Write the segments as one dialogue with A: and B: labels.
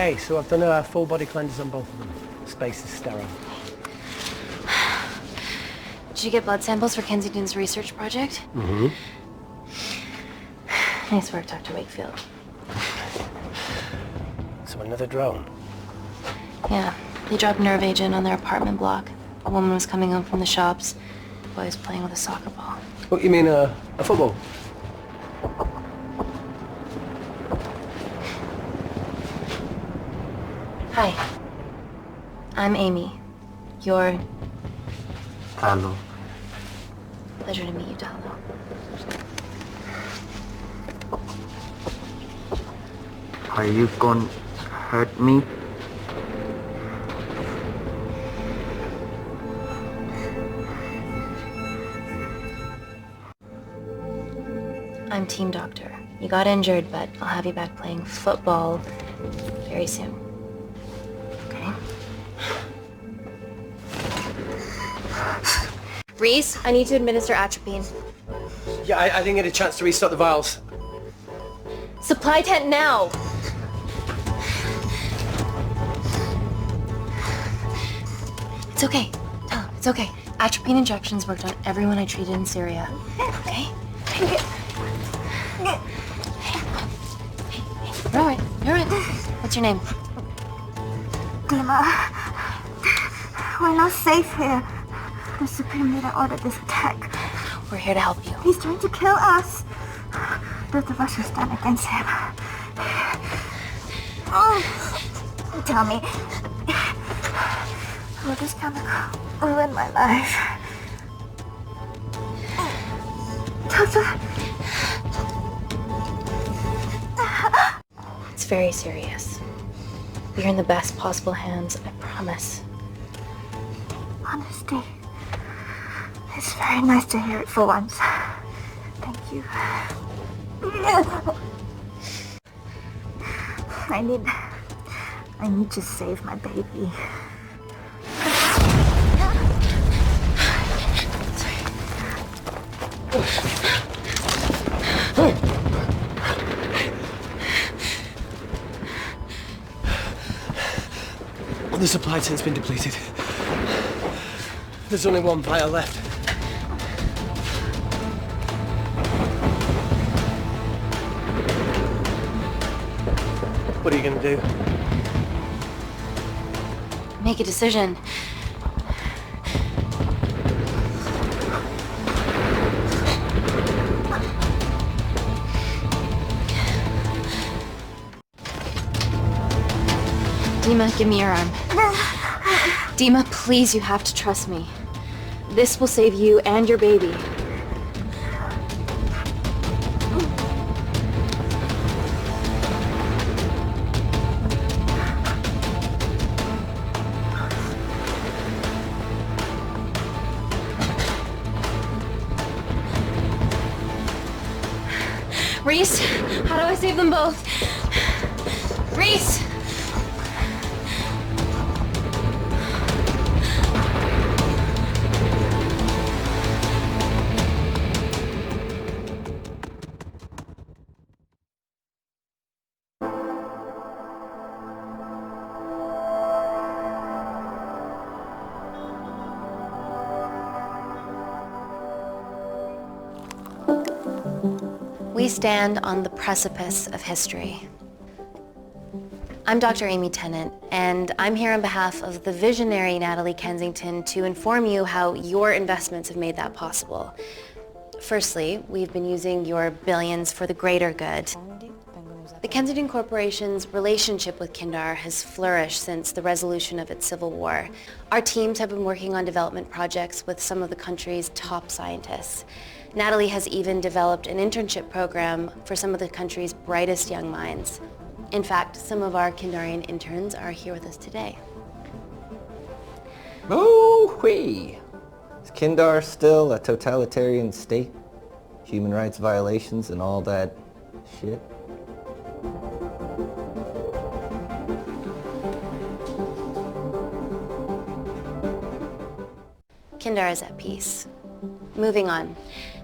A: Okay, so I've done a full body cleanse on both of them. Space is sterile.
B: Did you get blood samples for Kensington's research project?
A: Mm-hmm.
B: Nice work, Dr. Wakefield.
A: So another drone?
B: Yeah, they dropped nerve agent on their apartment block. A woman was coming home from the shops. The boy was playing with a soccer ball.
A: What, you mean a football?
B: Hi. I'm Amy. You're...
C: Hello.
B: Pleasure to meet you, Dalo.
C: Are you gonna hurt me?
B: I'm team doctor. You got injured, but I'll have you back playing football very soon. Okay? Reese, I need to administer atropine.
A: Yeah, I didn't get a chance to restock the vials.
B: Supply tent now! It's okay. Tell him, it's okay. Atropine injections worked on everyone I treated in Syria. Okay? You're alright. You're alright. What's your name?
D: Dima, we're not safe here. The Supreme Leader ordered this attack.
B: We're here to help you.
D: He's trying to kill us. Both of us should stand against him. Oh, tell me, will this chemical ruin my life? Doctor?
B: It's very serious. You're in the best possible hands, I promise.
D: Honesty. It's very nice to hear it for once. Thank you. I need to save my baby.
A: The supply tent's been depleted. There's only one vial left. What are you gonna do?
B: Make a decision. Dima, give me your arm. Dima, please, you have to trust me. This will save you and your baby. Reese, how do I save them both? Reese! We stand on the precipice of history. I'm Dr. Amy Tennant, and I'm here on behalf of the visionary Natalie Kensington to inform you how your investments have made that possible. Firstly, we've been using your billions for the greater good. The Kensington Corporation's relationship with Kindar has flourished since the resolution of its civil war. Our teams have been working on development projects with some of the country's top scientists. Natalie has even developed an internship program for some of the country's brightest young minds. In fact, some of our Kindarian interns are here with us today.
E: Oh-wee! Is Kindar still a totalitarian state? Human rights violations and all that shit?
B: Kindar is at peace. Moving on.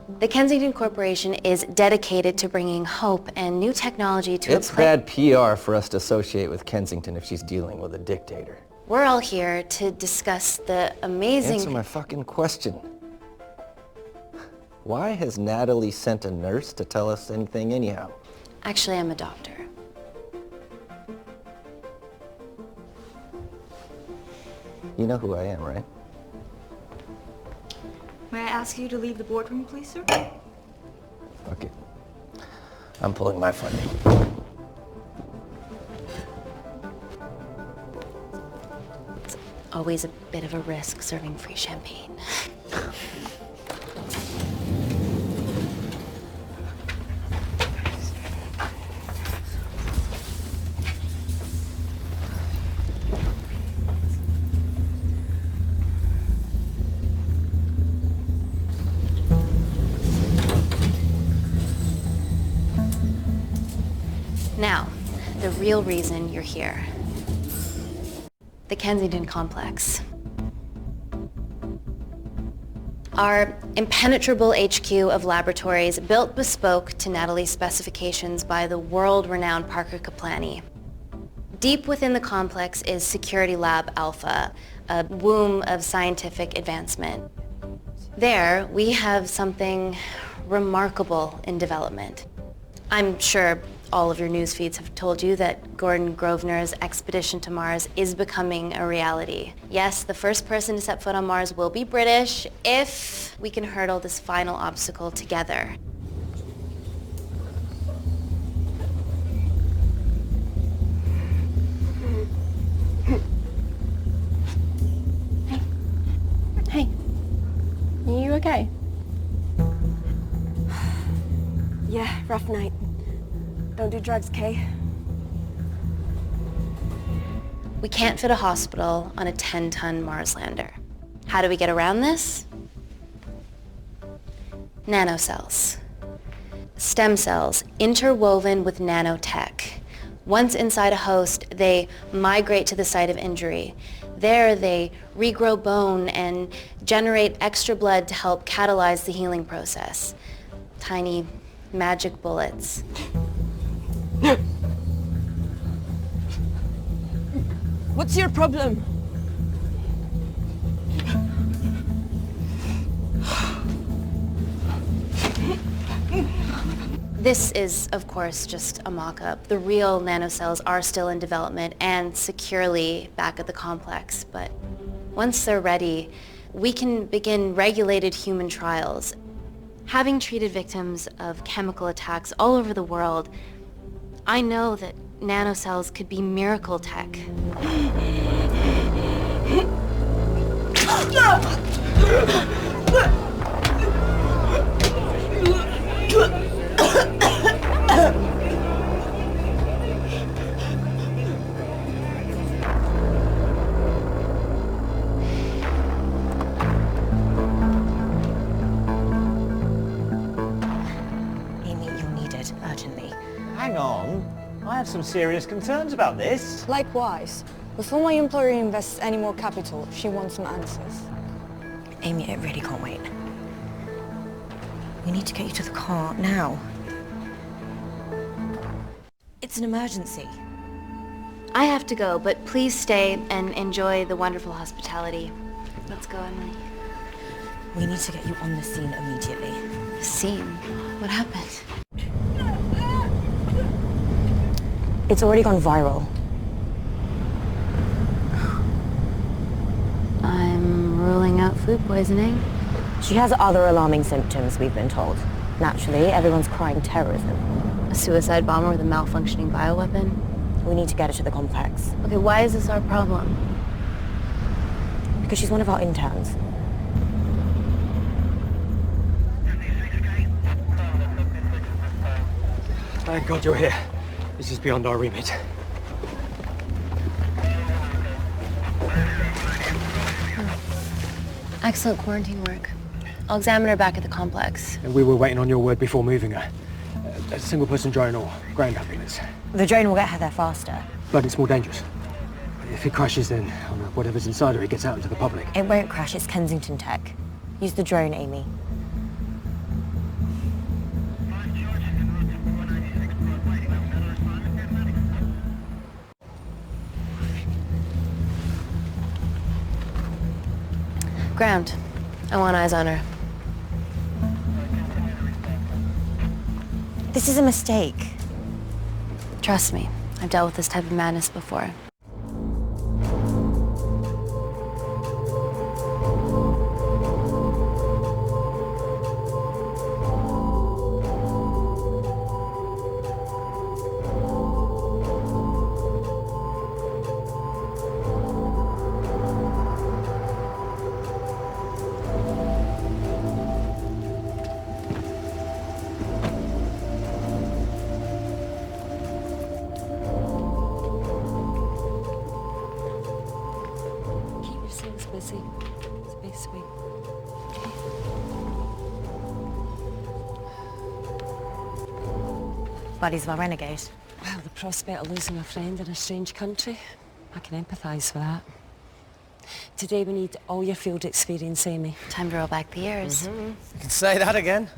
B: The Kensington Corporation is dedicated to bringing hope and new technology to
E: It's bad PR for us to associate with Kensington if she's dealing with a dictator.
B: We're all here to discuss the amazing...
E: Answer my fucking question. Why has Natalie sent a nurse to tell us anything anyhow?
B: Actually, I'm a doctor.
E: You know who I am, right?
F: May I ask you to leave the boardroom, please, sir?
E: Okay. I'm pulling my funding.
B: It's always a bit of a risk serving free champagne. Now, the real reason you're here. The Kensington Complex. Our impenetrable HQ of laboratories built bespoke to Natalie's specifications by the world-renowned Parker Kaplani. Deep within the complex is Security Lab Alpha, a womb of scientific advancement. There, we have something remarkable in development. I'm sure all of your news feeds have told you that Gordon Grosvenor's expedition to Mars is becoming a reality. Yes, the first person to set foot on Mars will be British if we can hurdle this final obstacle together.
G: Hey, are you okay?
F: Yeah, rough night. Don't do drugs, Kay.
B: We can't fit a hospital on a 10-ton Mars lander. How do we get around this? Nanocells. Stem cells interwoven with nanotech. Once inside a host, they migrate to the site of injury. There, they regrow bone and generate extra blood to help catalyze the healing process. Tiny magic bullets.
F: What's your problem?
B: This is, of course, just a mock-up. The real nanocells are still in development and securely back at the complex, but once they're ready, we can begin regulated human trials. Having treated victims of chemical attacks all over the world, I know that nanocells could be miracle tech.
H: Amy, you'll need it urgently.
I: Hang on. I have some serious concerns about this.
F: Likewise. Before my employer invests any more capital, she wants some answers.
H: Amy, it really can't wait. We need to get you to the car now. It's an emergency.
B: I have to go, but please stay and enjoy the wonderful hospitality. Let's go, Emily.
H: We need to get you on the scene immediately.
B: The scene? What happened?
H: It's already gone viral.
B: I'm ruling out food poisoning.
H: She has other alarming symptoms, we've been told. Naturally, everyone's crying terrorism.
B: A suicide bomber with a malfunctioning bioweapon?
H: We need to get her to the complex.
B: Okay, why is this our problem?
H: Because she's one of our interns.
I: Thank God you're here. This is beyond our remit.
B: Excellent quarantine work. I'll examine her back at the complex.
I: And we were waiting on your word before moving her. A single-person drone or ground ambulance.
H: The drone will get her there faster.
I: But it's more dangerous. If it crashes, then whatever's inside her, it gets out into the public.
H: It won't crash, it's Kensington tech. Use the drone, Amy.
B: ground. I want eyes on her.
H: This is a mistake.
B: Trust me, I've dealt with this type of madness before.
J: Busy. Space sweet.
H: Bodies of our renegade.
J: Well, the prospect of losing a friend in a strange country, I can empathise with that. Today we need all your field experience, Amy.
B: Time to roll back the years.
A: You can say that again.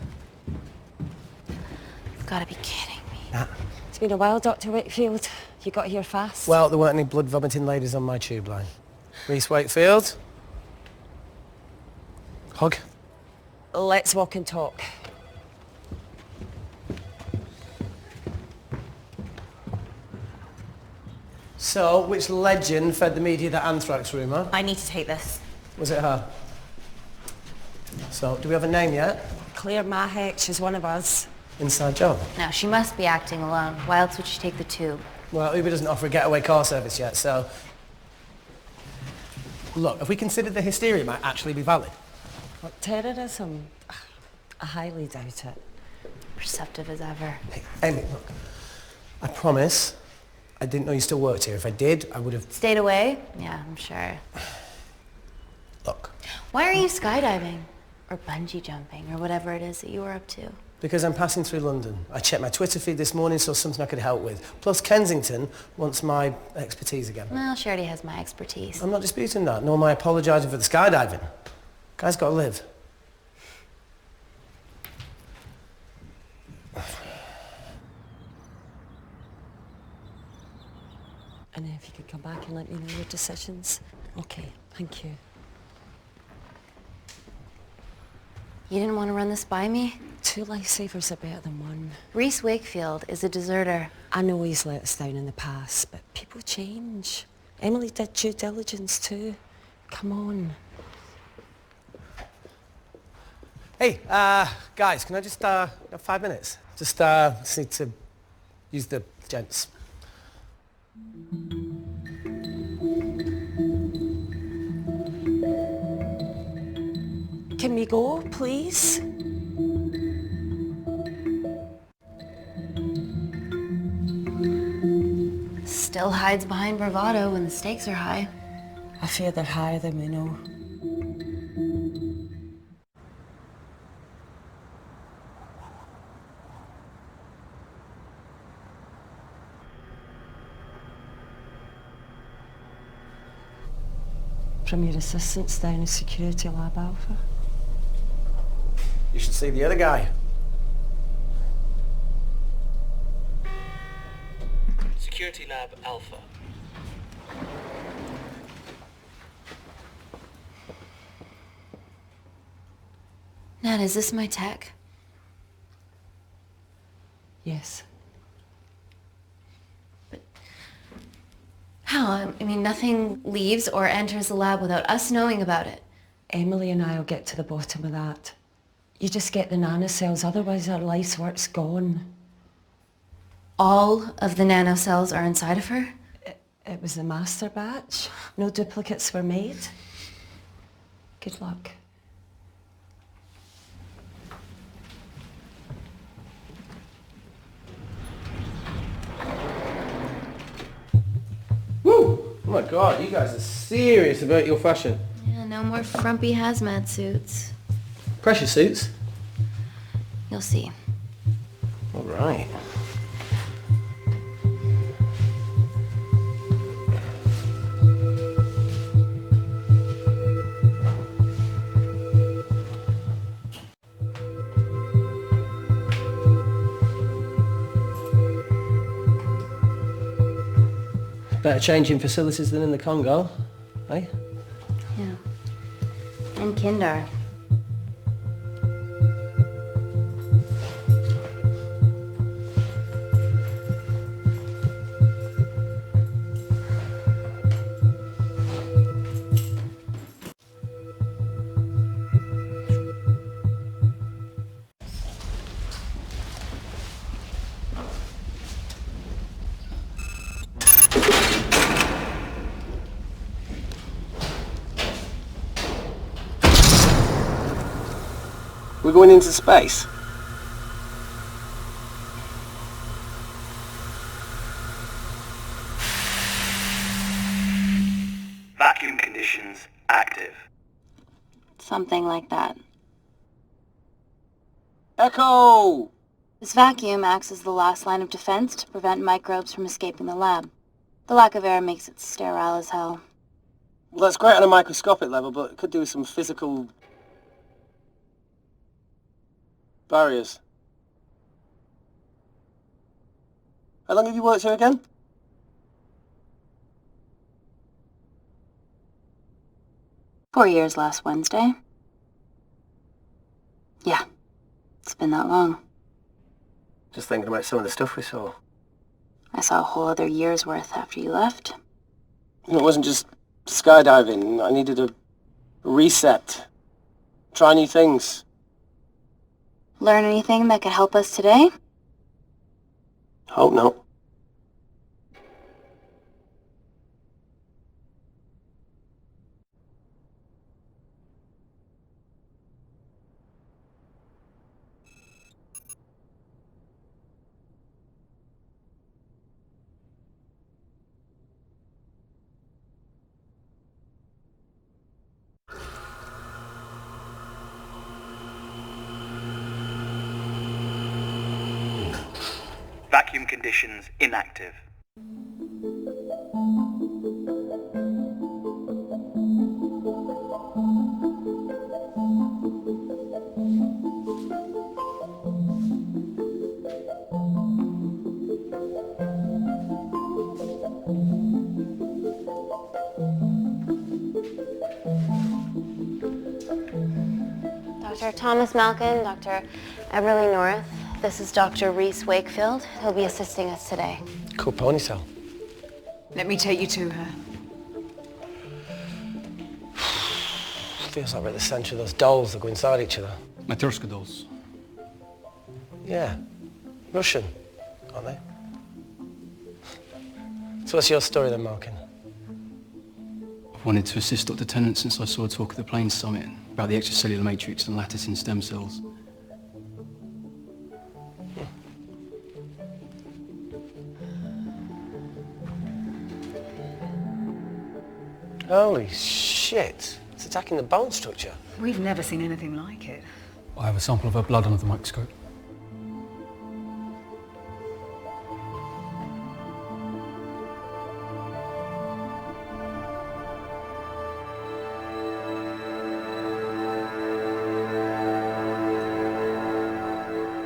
B: You've got to be kidding me.
A: Nah.
J: It's been a while, Dr. Wakefield. You got here fast.
A: Well, there weren't any blood-vomiting ladies on my tube line. Reese Wakefield. Hug.
J: Let's walk and talk.
A: So, which legend fed the media that anthrax rumour?
H: I need to take this.
A: Was it her? So, do we have a name yet?
J: Claire Mahek, she's one of us.
A: Inside job.
B: Now, she must be acting alone. Why else would she take the tube?
A: Well, Uber doesn't offer a getaway car service yet, so... Look, if we consider the hysteria might actually be valid.
J: What, terrorism? I highly doubt it.
B: Perceptive as ever.
A: Hey, Amy, look. I promise I didn't know you still worked here. If I did, I would have...
B: Stayed away? Yeah, I'm sure.
A: Look.
B: Why are you skydiving? Or bungee jumping, or whatever it is that you were up to?
A: Because I'm passing through London. I checked my Twitter feed this morning, saw something I could help with. Plus, Kensington wants my expertise again.
B: Well, she already has my expertise.
A: I'm not disputing that, nor am I apologising for the skydiving. Guy's got to live.
J: And if you could come back and let me know your decisions. Okay, thank you.
B: You didn't want to run this by me?
J: 2 lifesavers are better than 1.
B: Reese Wakefield is a deserter.
J: I know he's let us down in the past, but people change. Emily did due diligence too. Come on.
A: Hey, guys, can I just, have 5 minutes? Just need to use the gents.
J: Can we go, please?
B: Still hides behind bravado when the stakes are high.
J: I fear they're higher than we know. From your assistants down in Security Lab Alpha.
A: You should see the other guy.
K: Security Lab Alpha.
B: Nat, is this my tech?
J: Yes.
B: How? I mean, nothing leaves or enters the lab without us knowing about it.
J: Emily and I will get to the bottom of that. You just get the nanocells, otherwise our life's work's gone.
B: All of the nanocells are inside of her?
J: It was the master batch. No duplicates were made. Good luck.
A: Woo! Oh my God, you guys are serious about your fashion.
B: Yeah, no more frumpy hazmat suits.
A: Pressure suits?
B: You'll see.
A: All right. Better changing facilities than in the Congo, eh?
B: Yeah. And Kinder.
A: We're going into space.
K: Vacuum conditions active.
B: Something like that.
A: Echo!
B: This vacuum acts as the last line of defense to prevent microbes from escaping the lab. The lack of air makes it sterile as hell.
A: Well, that's great on a microscopic level, but it could do with some physical barriers. How long have you worked here again?
B: "4 years last Wednesday." Yeah, it's been that long.
A: Just thinking about some of the stuff we saw.
B: I saw a whole other year's worth after you left.
A: It wasn't just skydiving. I needed a reset. Try new things.
B: Learn anything that could help us today?
A: Hope not.
K: Vacuum conditions inactive.
B: Dr. Thomas Malkin, Dr. Everly North. This is Dr. Reese Wakefield. He'll be assisting us today.
A: Cool ponytail.
L: Let me take you to her.
A: Feels like we're at the centre of those dolls that go inside each other.
I: Matryoshka dolls.
A: Yeah. Russian, aren't they? So what's your story then, Malkin?
I: I've wanted to assist Dr. Tennant since I saw a talk at the Plains Summit about the extracellular matrix and lattice in stem cells.
A: Holy shit. It's attacking the bone structure.
L: We've never seen anything like it.
I: I have a sample of her blood under the microscope.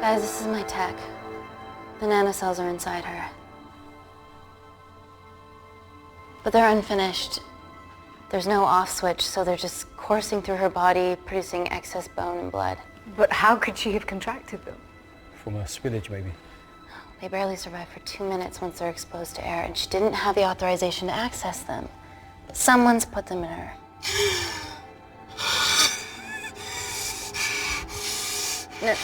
B: Guys, this is my tech. The nanocells are inside her. But they're unfinished. There's no off switch, so they're just coursing through her body, producing excess bone and blood.
L: But how could she have contracted them?
I: From a spillage, maybe.
B: They barely survive for 2 minutes once they're exposed to air, and she didn't have the authorization to access them. Someone's put them in her.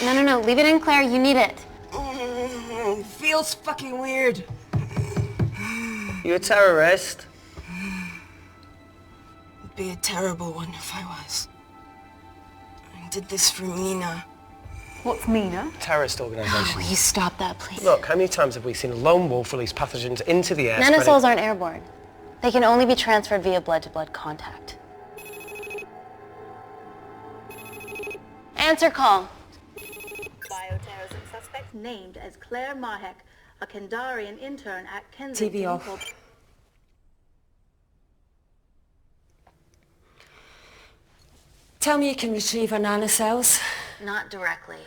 B: No, leave it in, Claire. You need it.
L: Feels fucking weird.
A: You a terrorist?
L: It'd be a terrible one if I was. I did this for Mina. What's Mina?
A: Terrorist organisation.
B: Will you stop that, please?
A: Look, how many times have we seen a lone wolf release pathogens into the air?
B: Nanocells aren't airborne. They can only be transferred via blood-to-blood contact. Answer call.
M: Bioterrorism suspect named as Claire Mahek, a Kendarian intern at Kensington.
J: TV off. Tell me you can retrieve her nanocells.
B: Not directly.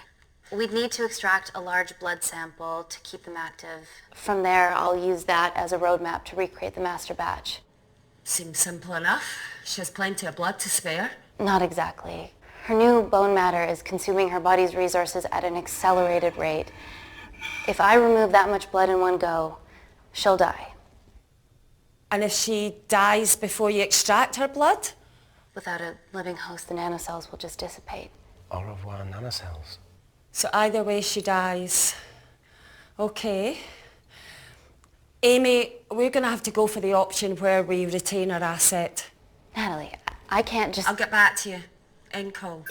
B: We'd need to extract a large blood sample to keep them active. From there, I'll use that as a roadmap to recreate the master batch.
J: Seems simple enough. She has plenty of blood to spare.
B: Not exactly. Her new bone matter is consuming her body's resources at an accelerated rate. If I remove that much blood in one go, she'll die.
J: And if she dies before you extract her blood?
B: Without a living host, the nanocells will just dissipate.
A: Au revoir, nanocells.
J: So either way she dies. Okay. Amy, we're going to have to go for the option where we retain our asset.
B: Natalie, I can't just...
J: I'll get back to you. End call.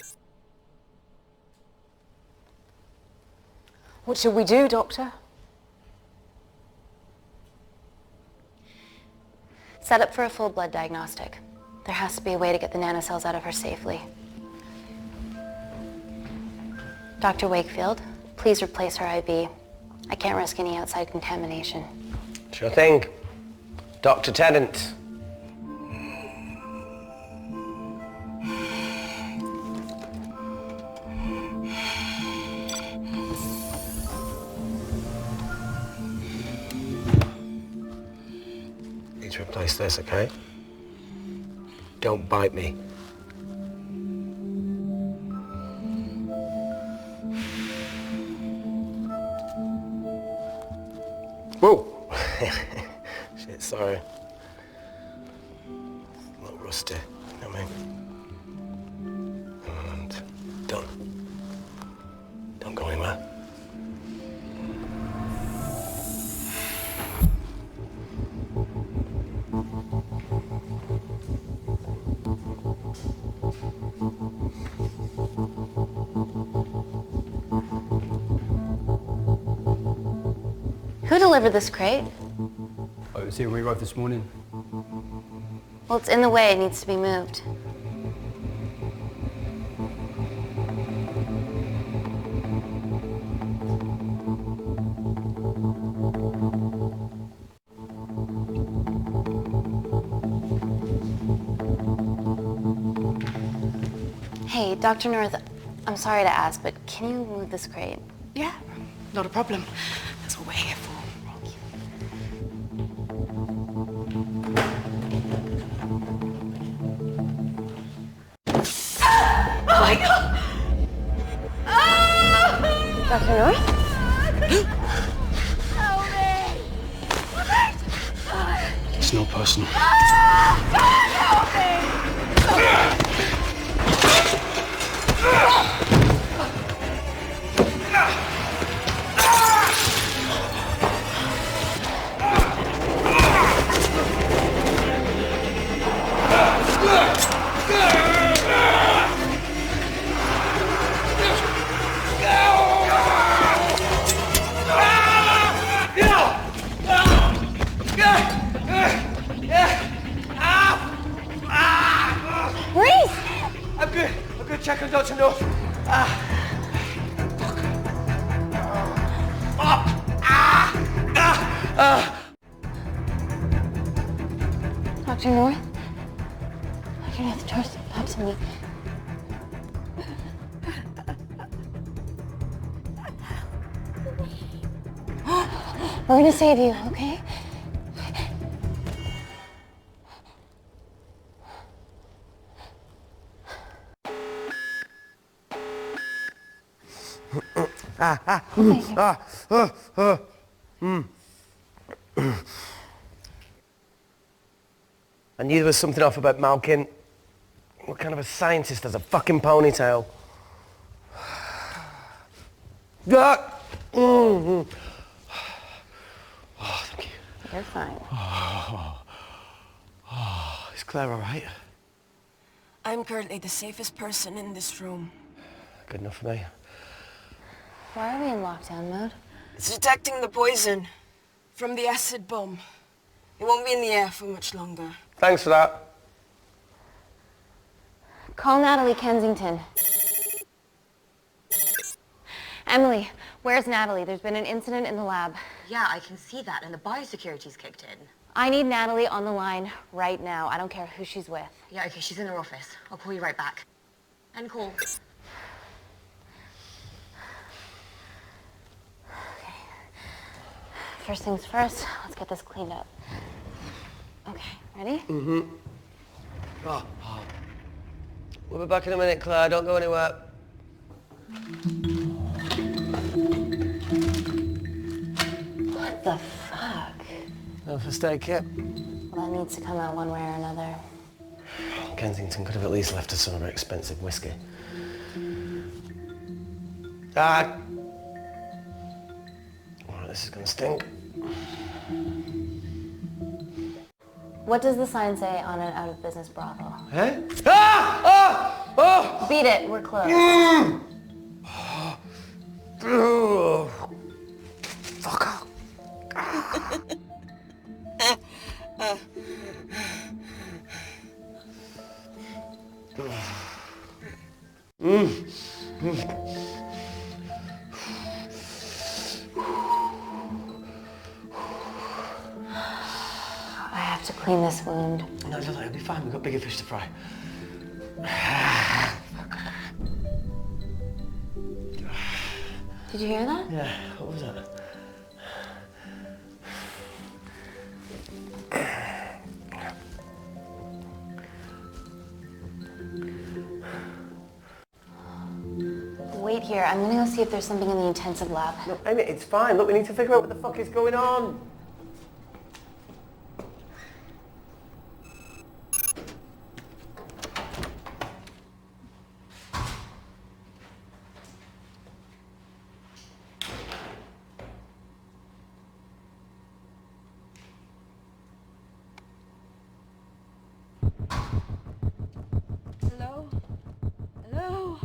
G: What should we do, Doctor?
B: Set up for a full blood diagnostic. There has to be a way to get the nanocells out of her safely. Dr. Wakefield, please replace her IV. I can't risk any outside contamination.
A: Sure thing. Dr. Tennant. Need to replace this, okay? Don't bite me. Whoa! Shit, sorry. A little rusty, you know what I mean? And don't go anywhere.
B: Who delivered this crate?
I: Oh, it was here when we arrived this morning.
B: Well, it's in the way. It needs to be moved. Hey, Dr. North, I'm sorry to ask, but can you move this crate?
L: Yeah, not a problem. That's what we're here for.
J: Oh my God!
B: Dr. North?
I: It's not personal.
A: I'm good. Check on Dr. North.
B: Dr. North? Dr. North, talk to me. We're gonna save you, okay?
A: I knew there was something off about Malkin. What kind of a scientist has a fucking ponytail? Oh, thank you.
B: You're fine.
A: Is Claire all right?
L: I'm currently the safest person in this room.
A: Good enough for me.
B: Why are we in lockdown mode?
L: It's detecting the poison from the acid bomb. It won't be in the air for much longer.
A: Thanks for that.
B: Call Natalie Kensington. Emily, where's Natalie? There's been an incident in the lab.
H: Yeah, I can see that, and the biosecurity's kicked in.
B: I need Natalie on the line right now. I don't care who she's with.
H: Yeah, okay, she's in her office. I'll call you right back. End call.
B: Okay. First things first, let's get this cleaned up. Okay, ready?
A: Mm-hmm. We'll be back in a minute, Claire. Don't go anywhere.
B: What the fuck?
A: No first aid kit.
B: Well, that needs to come out one way or another.
A: Kensington could have at least left us some of her expensive whiskey. Ah! Alright, this is gonna stink.
B: What does the sign say on an out-of-business brothel?
A: Eh? Ah! Ah! Oh!
B: Beat it, we're closed.
A: Fuck off.
B: I have to clean this wound.
A: No, it'll be fine. We've got bigger fish to fry.
B: Did you hear that?
A: Yeah, what was that?
B: Wait here. I'm gonna go see if there's something in the intensive lab.
A: No, Amy, it's fine. Look, we need to figure out what the fuck is going on.
L: Hello? Hello?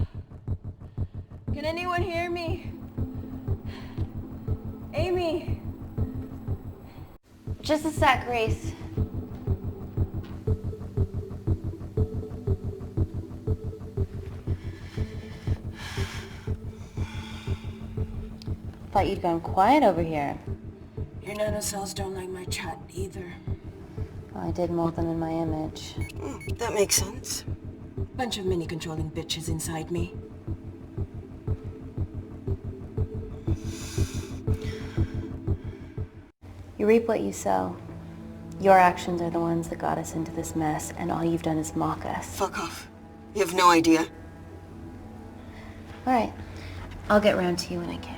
L: Can anyone hear me? Amy?
B: Just a sec, Grace. Thought you'd gone quiet over here.
L: Your nanocells don't like my chat either.
B: Well, I did mold them in my image.
L: That makes sense. Bunch of mini-controlling bitches inside me.
B: You reap what you sow. Your actions are the ones that got us into this mess, and all you've done is mock us.
L: Fuck off. You have no idea.
B: All right. I'll get round to you when I can.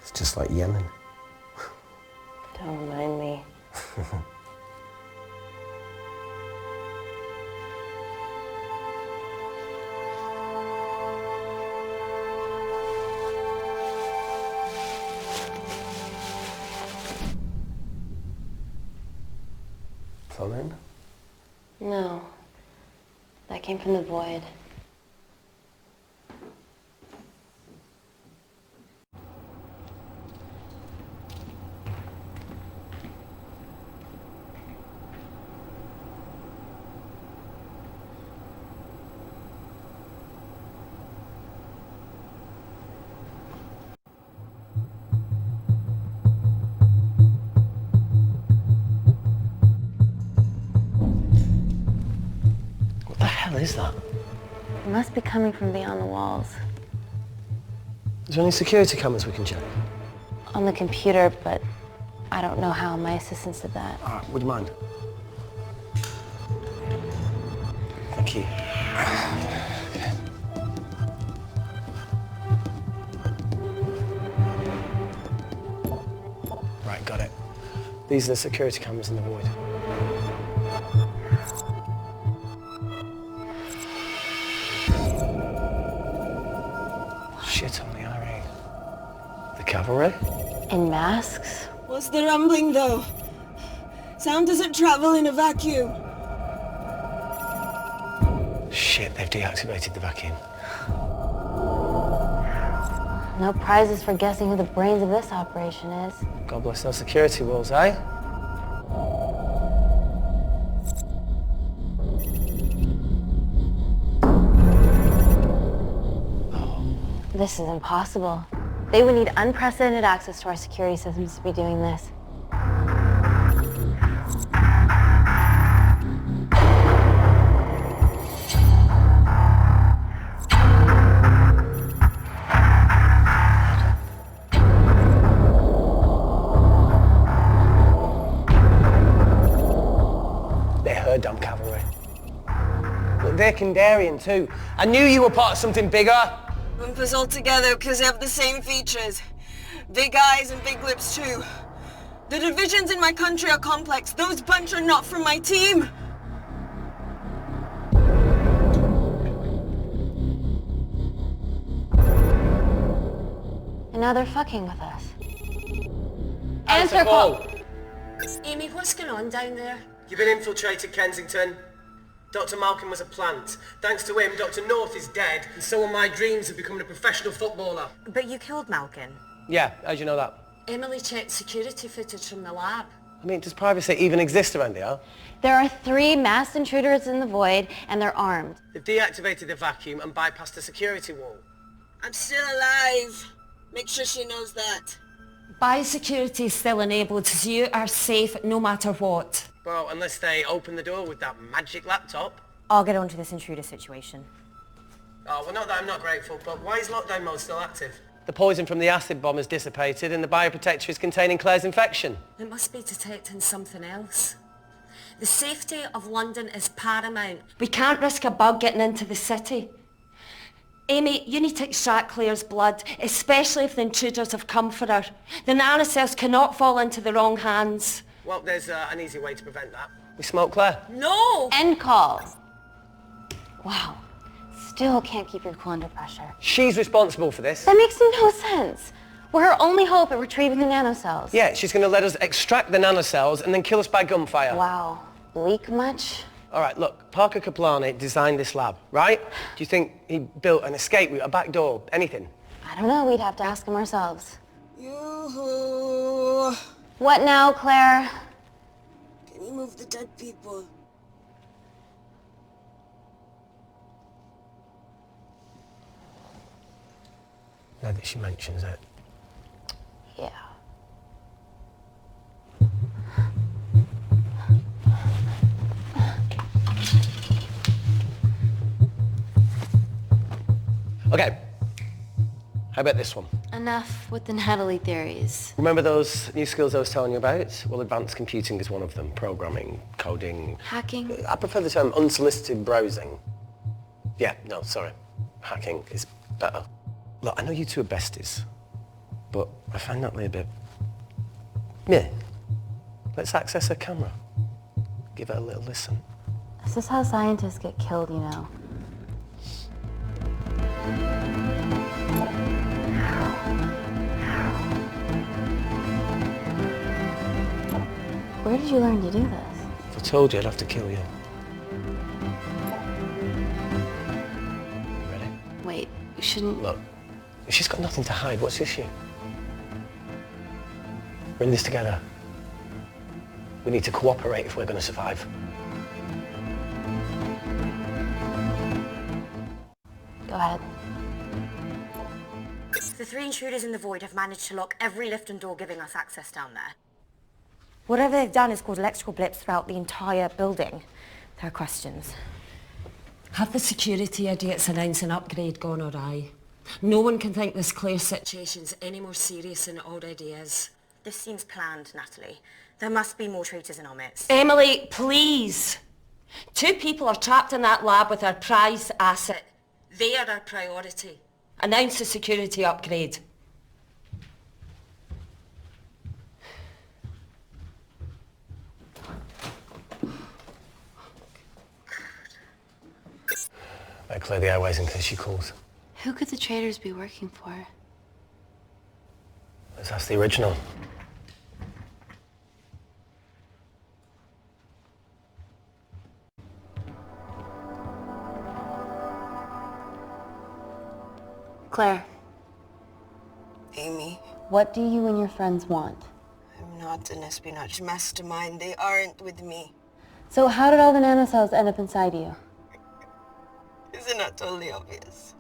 A: It's just like Yemen.
B: Don't remind me.
A: Phone in?
B: No. That came from the void.
A: What the hell is that?
B: It must be coming from beyond the walls.
A: Is there any security cameras we can check?
B: On the computer, but I don't know how. My assistants did that.
A: All right, would you mind? Thank you. Right, got it. These are the security cameras in the void. Shit on the IRA. The cavalry?
B: In masks?
L: What's the rumbling, though? Sound doesn't travel in a vacuum.
A: Shit, they've deactivated the vacuum.
B: No prizes for guessing who the brains of this operation is.
A: God bless those security walls, eh?
B: This is impossible. They would need unprecedented access to our security systems to be doing this.
A: Look, they're Kandarian too. I knew you were part of something bigger.
L: Lump us all together because they have the same features. Big eyes and big lips too. The divisions in my country are complex. Those bunch are not from my team.
B: And now they're fucking with us.
A: Answer call.
J: Amy, what's going on down there?
A: You've been infiltrated, Kensington. Dr. Malcolm was a plant. Thanks to him, Dr. North is dead, and so are my dreams of becoming a professional footballer.
H: But you killed Malcolm.
A: Yeah, how'd you know that?
J: Emily checked security footage from the lab.
A: I mean, does privacy even exist around here?
B: There are 3 masked intruders in the void, and they're armed.
A: They've deactivated the vacuum and bypassed the security wall.
L: I'm still alive. Make sure she knows that.
J: Biosecurity is still enabled, so you are safe no matter what.
A: Well, unless they open the door with that magic laptop.
H: I'll get onto this intruder situation.
A: Oh, well, not that I'm not grateful, but why is lockdown mode still active? The poison from the acid bomb has dissipated and the bioprotector is containing Claire's infection.
J: It must be detecting something else. The safety of London is paramount. We can't risk a bug getting into the city. Amy, you need to extract Claire's blood, especially if the intruders have come for her. The nanocells cannot fall into the wrong hands.
A: Well, there's an easy way to prevent that. We smoke Claire.
J: No!
B: End call. Wow. Still can't keep your cool under pressure.
A: She's responsible for this.
B: That makes no sense. We're her only hope at retrieving the nanocells.
A: Yeah, she's going to let us extract the nanocells and then kill us by gunfire.
B: Wow. Bleak much?
A: All right, look, Parker Kaplani designed this lab, right? Do you think he built an escape route, a back door, anything?
B: I don't know. We'd have to ask him ourselves.
L: Yoo-hoo.
B: What now, Claire?
L: Can you move the dead people?
A: Now that she mentions it.
B: Yeah.
A: Okay. How about this one?
B: Enough with the Natalie theories.
A: Remember those new skills I was telling you about? Well, advanced computing is one of them. Programming, coding.
B: Hacking?
A: I prefer the term unsolicited browsing. Yeah, no, sorry. Hacking is better. Look, I know you two are besties, but I find Natalie a bit... Yeah. Let's access her camera. Give her a little listen.
B: This is how scientists get killed, you know. Where did you learn to do this?
A: If I told you, I'd have to kill you. Ready?
B: Wait, you shouldn't...
A: Look, if she's got nothing to hide, what's the issue? We're in this together. We need to cooperate if we're going to survive.
B: Go ahead.
H: The 3 intruders in the void have managed to lock every lift and door giving us access down there. Whatever they've done is caused electrical blips throughout the entire building. There are questions.
J: Have the security idiots announced an upgrade gone awry? No one can think this Claire situation's any more serious than it already is.
H: This seems planned, Natalie. There must be more traitors in our midst.
J: Emily, please! 2 people are trapped in that lab with our prized asset. They are our priority. Announce the security upgrade.
A: Better clear the airways in case she calls.
B: Who could the traitors be working for?
A: Let's ask the original.
B: Claire,
L: Amy,
B: what do you and your friends want?
L: I'm not an espionage mastermind. They aren't with me.
B: So how did all the nanocells end up inside you?
L: Isn't that totally obvious?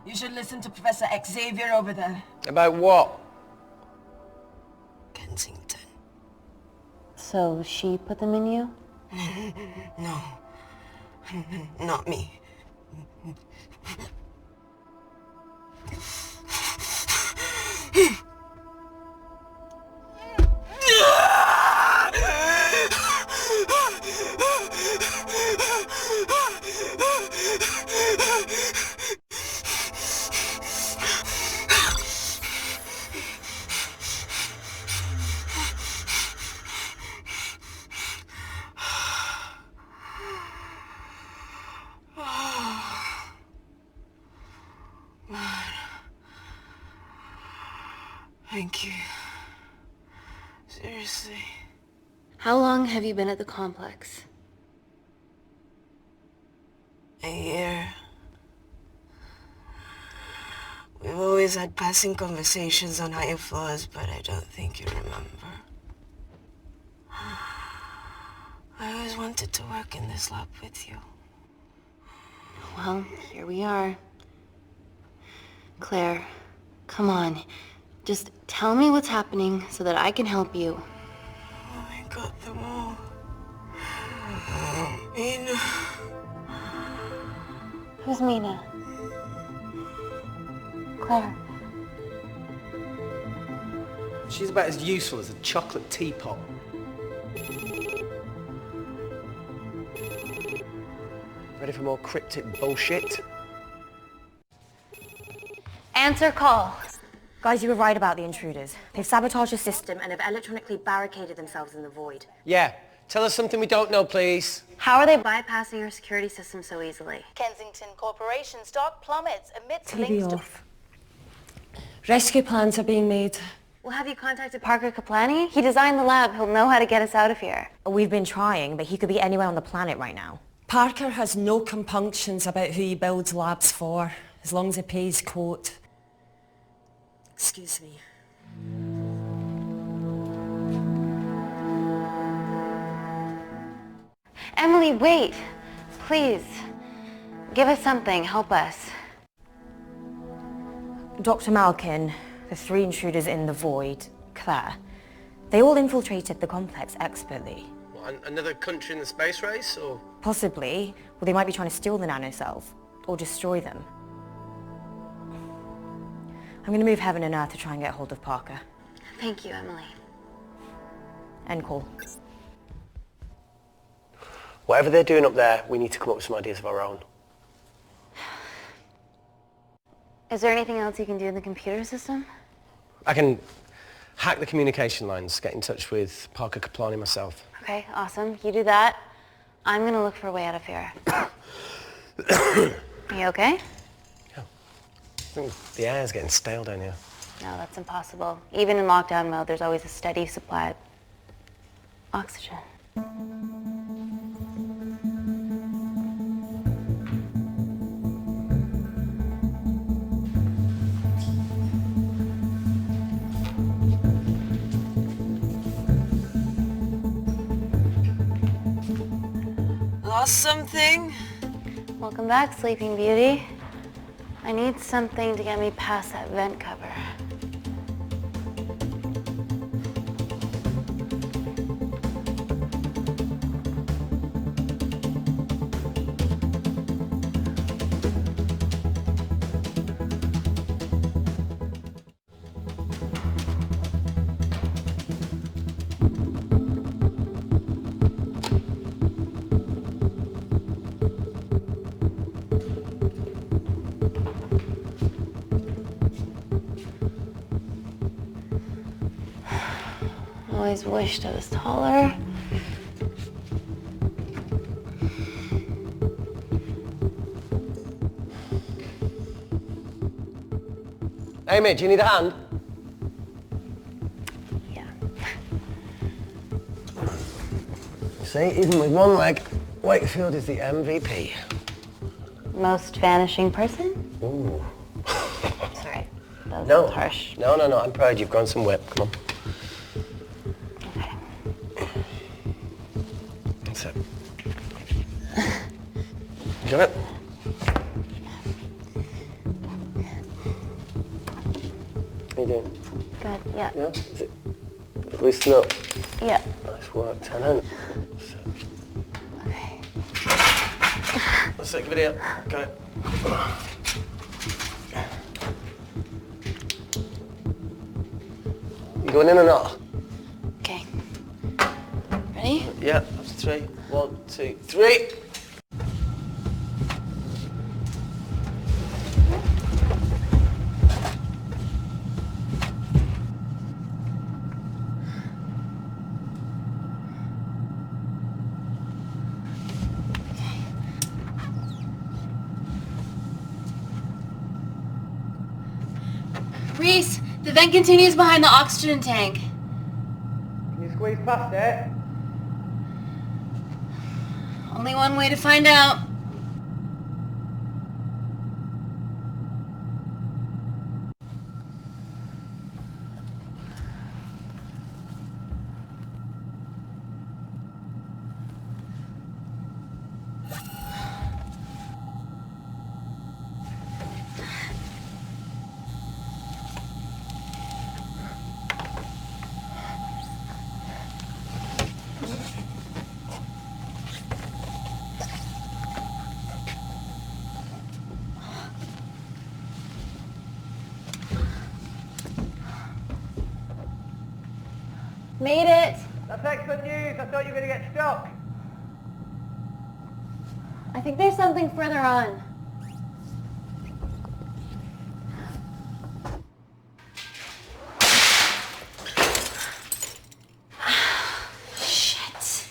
L: You should listen to Professor Xavier over there.
A: About what?
L: Kensington.
B: So she put them in you?
L: No. Not me. Thank you. Seriously.
B: How long have you been at the complex?
L: A year. We've always had passing conversations on higher floors, but I don't think you remember. I always wanted to work in this lab with you.
B: Well, here we are. Claire, come on. Just tell me what's happening so that I can help you.
L: Oh, I got them all. Mina.
B: Who's Mina? Claire.
A: She's about as useful as a chocolate teapot. Ready for more cryptic bullshit?
B: Answer call.
H: Guys, you were right about the intruders. They've sabotaged the system and have electronically barricaded themselves in the void.
A: Yeah. Tell us something we don't know, please.
B: How are they bypassing your security system so easily?
M: Kensington Corporation stock plummets amidst
H: TV
M: links to...
H: off.
J: Rescue plans are being made.
B: Well, have you contacted Parker Kaplani? He designed the lab. He'll know how to get us out of here.
H: We've been trying, but he could be anywhere on the planet right now.
J: Parker has no compunctions about who he builds labs for, as long as he pays quote.
L: Excuse me.
B: Emily, wait. Please. Give us something. Help us.
H: Dr. Malkin, the 3 intruders in the void, Claire, they all infiltrated the complex expertly.
A: What, another country in the space race, or...?
H: Possibly. Well, they might be trying to steal the nanocells, or destroy them. I'm going to move heaven and earth to try and get hold of Parker.
B: Thank you, Emily.
H: End call.
A: Whatever they're doing up there, we need to come up with some ideas of our own.
B: Is there anything else you can do in the computer system?
A: I can hack the communication lines, get in touch with Parker Kaplani myself.
B: Okay, awesome. You do that. I'm gonna look for a way out of here. You okay?
A: Yeah. I think the air's getting stale down here.
B: No, that's impossible. Even in lockdown mode, there's always a steady supply of oxygen.
L: Lost something?
B: Welcome back, Sleeping Beauty. I need something to get me past that vent cover. Always wished I was taller.
A: Amy, do you need a hand?
B: Yeah.
A: See, even with one leg, Wakefield is the MVP.
B: Most vanishing person?
A: Ooh.
B: Sorry, that
A: No.
B: was harsh.
A: No, I'm proud. You've grown some whip. Come on.
B: Okay.
A: That's it. Got it? How you doing?
B: Good, yeah.
A: Yeah? Is it loosen up?
B: Yeah.
A: Nice work, Tenant.
B: Okay.
A: Let's take a video. Got it. You going in or not?
B: Okay. Ready?
A: Yeah, up to 3. 1, 2, 3.
J: Reese,
B: The vent continues behind the oxygen tank.
A: Can you squeeze past it?
B: Only one way to find out. Made it.
A: That's excellent news. I thought you were going to get stuck.
B: I think there's something further on. Shit.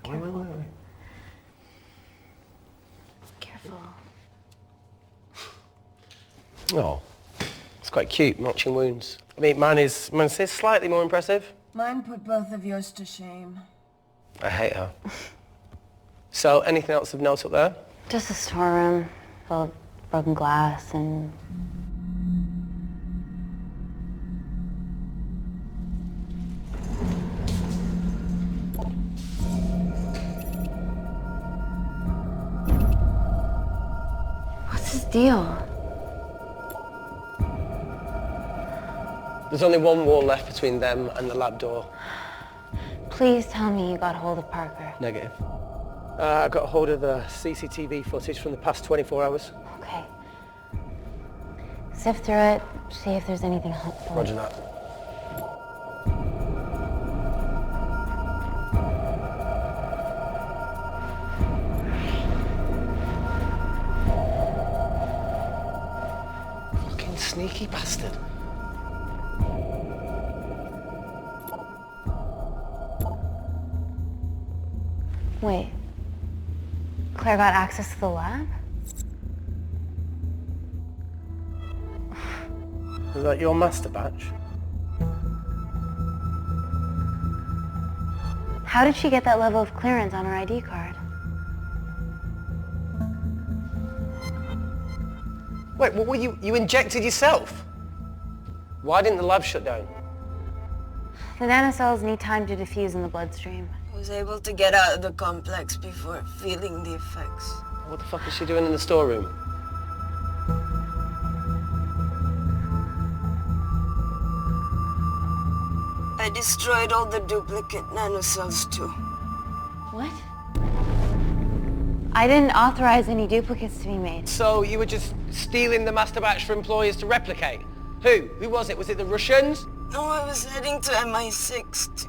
A: Wait.
B: Careful.
A: Oh, it's quite cute, matching wounds. I mean, mine is slightly more impressive.
F: Mine put both of yours to shame.
A: I hate her. So, anything else of note up there?
B: Just a storeroom full of broken glass and... What's his deal?
A: There's only one wall left between them and the lab door.
B: Please tell me you got hold of Parker.
A: Negative. I got hold of the CCTV footage from the past 24 hours.
B: Okay. Sift through it, see if there's anything helpful.
A: Roger that. Fucking sneaky bastard.
B: Wait. Claire got access to the lab?
A: Is that your master batch?
B: How did she get that level of clearance on her ID card?
A: Wait, what were you injected yourself? Why didn't the lab shut down?
B: The nanocells need time to diffuse in the bloodstream.
L: I was able to get out of the complex before feeling the effects.
A: What the fuck is she doing in the storeroom?
L: I destroyed all the duplicate nanocells too.
B: What? I didn't authorize any duplicates to be made.
A: So you were just stealing the master batch for employers to replicate? Who? Who was it? Was it the Russians?
L: No, I was heading to MI6.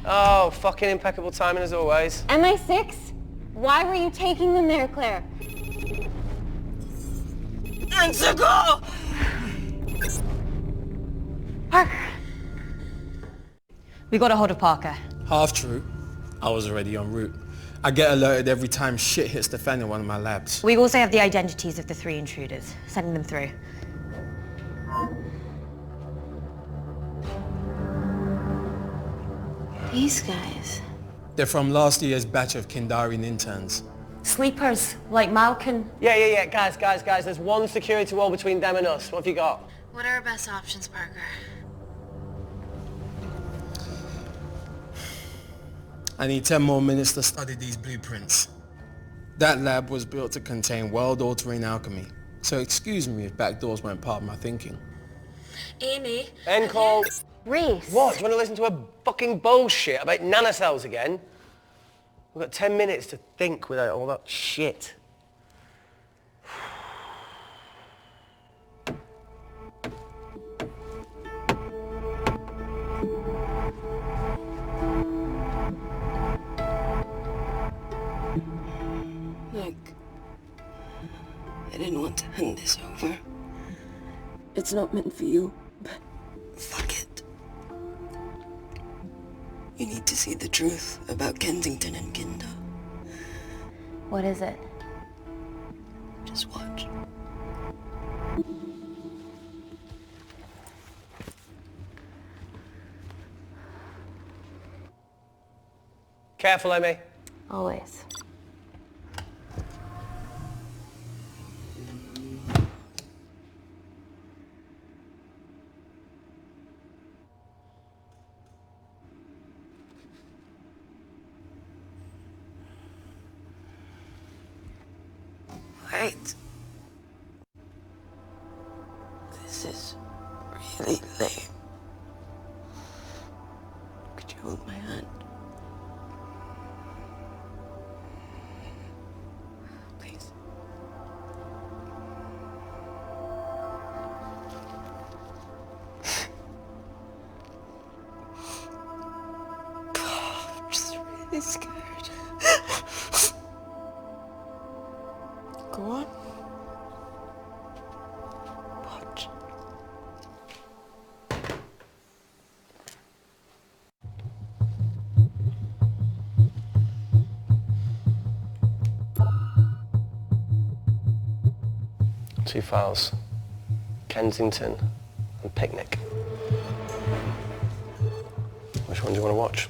A: Oh, fucking impeccable timing as always.
B: MI6? Why were you taking them there, Claire?
L: Let's go!
B: Parker!
N: We got a hold of Parker.
O: Half true. I was already en route. I get alerted every time shit hits the fan in one of my labs.
N: We also have the identities of the 3 intruders. Sending them through.
B: These guys.
O: They're from last year's batch of Kindarian interns.
J: Sleepers, like Malkin.
A: Yeah. Guys. There's one security wall between them and us. What have you got?
B: What are our best options, Parker?
O: I need 10 more minutes to study these blueprints. That lab was built to contain world-altering alchemy. So excuse me if backdoors weren't part of my thinking.
J: Amy.
A: End call.
B: Reese.
A: What? Do you want to listen to a fucking bullshit about nanocells again? We've got 10 minutes to think without all that shit.
P: Look, I didn't want to hand this over. It's not meant for you, but fuck it. You need to see the truth about Kensington and Kinder.
B: What is it?
P: Just watch.
A: Careful, Amy.
B: Always.
P: Wait. This is really lame. Could you hold my hand? Please. God, I'm just really scared. Go on. Watch.
A: Two files. Kensington and Picnic. Which one do you want to watch?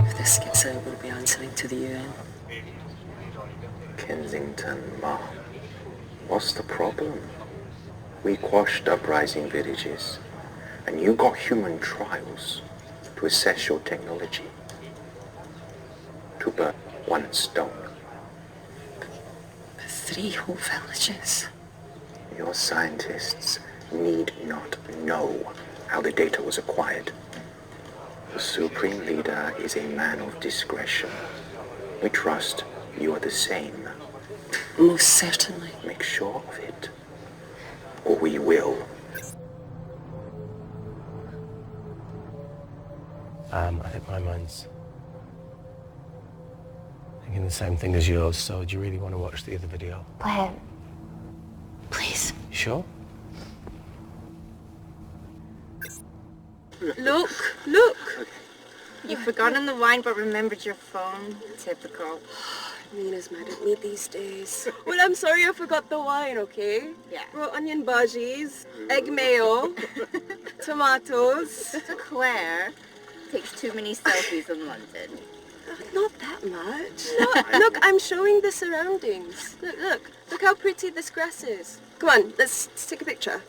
P: If this gets out, we'll be answering to the UN.
Q: Kensington, Ma. What's the problem? We quashed uprising villages, and you got human trials to assess your technology. To burn one stone.
P: 3 whole villages.
Q: Your scientists need not know how the data was acquired. The Supreme Leader is a man of discretion. We trust you are the same.
P: Most certainly.
Q: Make sure of it, or we will.
A: I think my mind's thinking the same thing as yours, so do you really want to watch the other video?
B: Play it. Please.
A: You sure?
R: Look, look! You've forgotten the wine but remembered your phone. Typical.
P: Mina's mad at me these days.
L: Well, I'm sorry I forgot the wine, okay?
R: Yeah.
L: Raw onion bhajis, egg mayo, tomatoes.
R: Claire takes too many selfies in London.
L: Not that much. No, look, I'm showing the surroundings. Look how pretty this grass is. Come on, let's take a picture.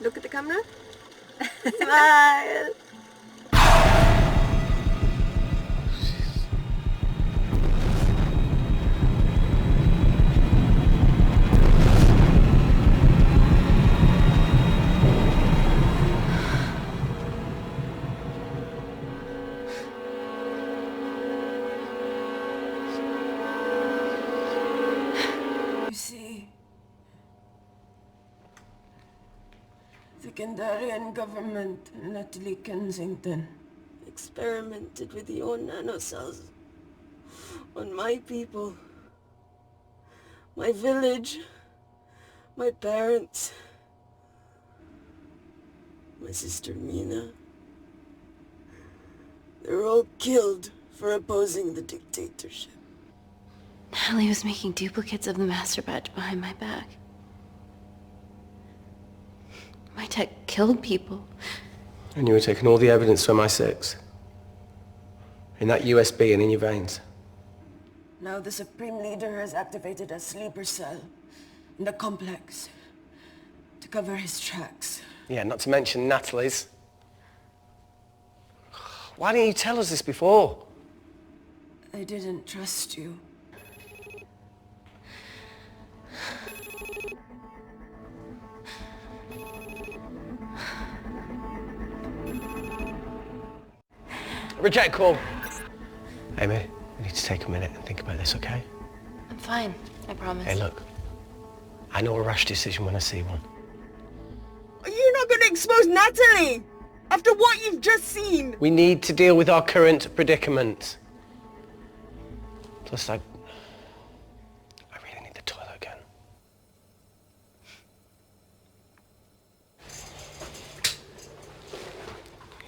L: Look at the camera. Smile.
P: You see, the Kandarian government and Natalie Kensington experimented with your nanocells on my people, my village, my parents, my sister Mina. They were all killed for opposing the dictatorship.
B: Natalie was making duplicates of the master batch behind my back. My tech killed people.
A: And you were taking all the evidence from MI6? In that USB and in your veins?
P: Now the Supreme Leader has activated a sleeper cell in the complex to cover his tracks.
A: Yeah, not to mention Natalie's. Why didn't you tell us this before?
P: I didn't trust you.
A: reject call. Amy, we need to take a minute and think about this, okay?
B: I'm fine, I promise.
A: Hey, look. I know a rash decision when I see one.
P: You're not going to expose Natalie! After what you've just seen!
A: We need to deal with our current predicament. Plus, I really need the toilet again.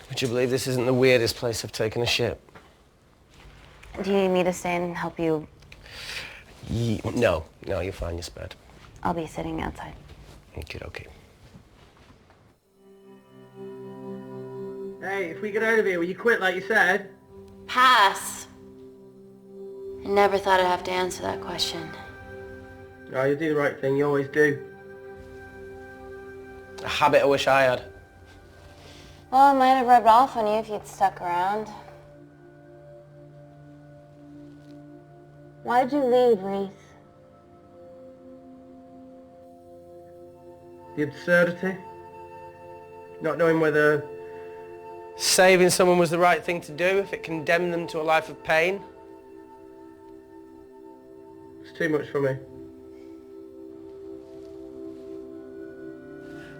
A: Would you believe this isn't the weirdest place I've taken a shit?
B: Do you need me to stay and help you?
A: No, you're fine, you're spared.
B: I'll be sitting outside.
A: Okay.
S: Hey, if we get out of here, will you quit like you said?
B: Pass. I never thought I'd have to answer that question.
S: Oh, you do the right thing, you always do.
A: A habit I wish I had.
B: Well, it might have rubbed off on you if you'd stuck around. Why'd you leave, Reese?
S: The absurdity. Not knowing whether
A: saving someone was the right thing to do if it condemned them to a life of pain.
S: it's too much for me.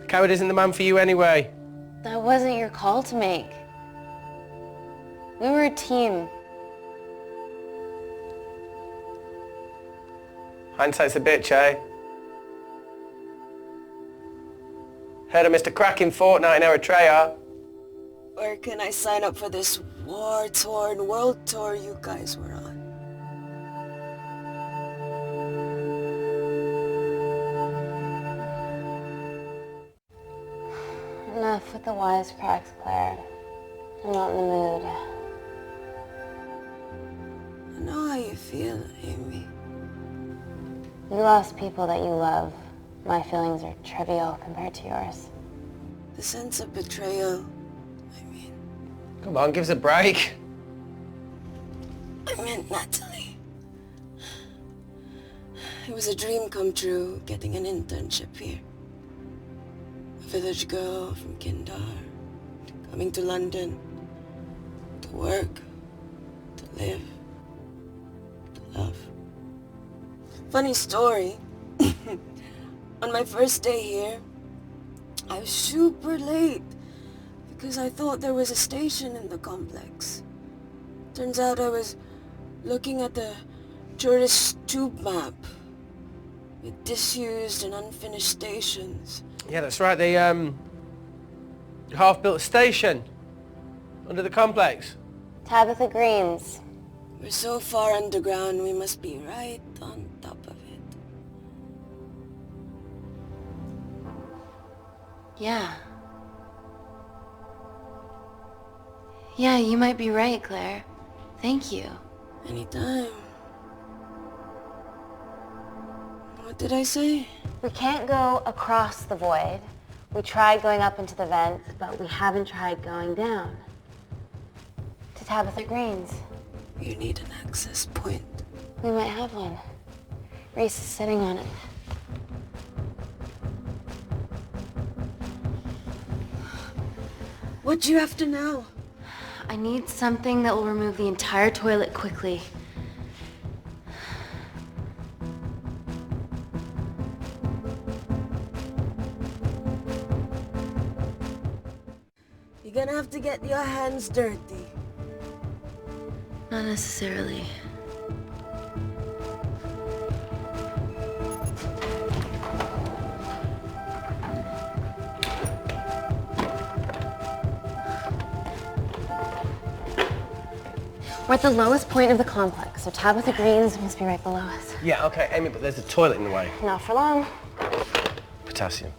A: A coward isn't the man for you anyway.
B: That wasn't your call to make. We were a team.
A: Hindsight's a bitch, eh? Heard of Mr. Cracking Fortnite in Eritrea.
P: Where can I sign up for this war-torn world tour you guys were on?
B: Enough with the wisecracks, Claire. I'm not in the mood.
P: I know how you feel, Amy.
B: You lost people that you love. My feelings are trivial compared to yours.
P: The sense of betrayal,
A: Come on, give us a break.
P: I meant Natalie. It was a dream come true, getting an internship here. A village girl from Kindar, coming to London, to work, to live, to love. Funny story. On my first day here, I was super late because I thought there was a station in the complex. Turns out I was looking at the tourist tube map with disused and unfinished stations.
A: Yeah, that's right. They half-built a station under the complex.
B: Tabitha Green's.
P: We're so far underground, we must be right on top of it.
B: Yeah. Yeah, you might be right, Claire. Thank you.
P: Anytime. What did I say?
B: We can't go across the void. We tried going up into the vents, but we haven't tried going down. To Tabitha Green's.
P: You need an access point.
B: We might have one. Reese is sitting on it.
P: What do you have to know?
B: I need something that will remove the entire toilet quickly.
P: You're gonna have to get your hands dirty.
B: Not necessarily. We're at the lowest point of the complex, so Tabitha Green's must be right below us.
A: Yeah, okay, Amy, but there's a toilet in the way.
B: Not for long.
A: Potassium.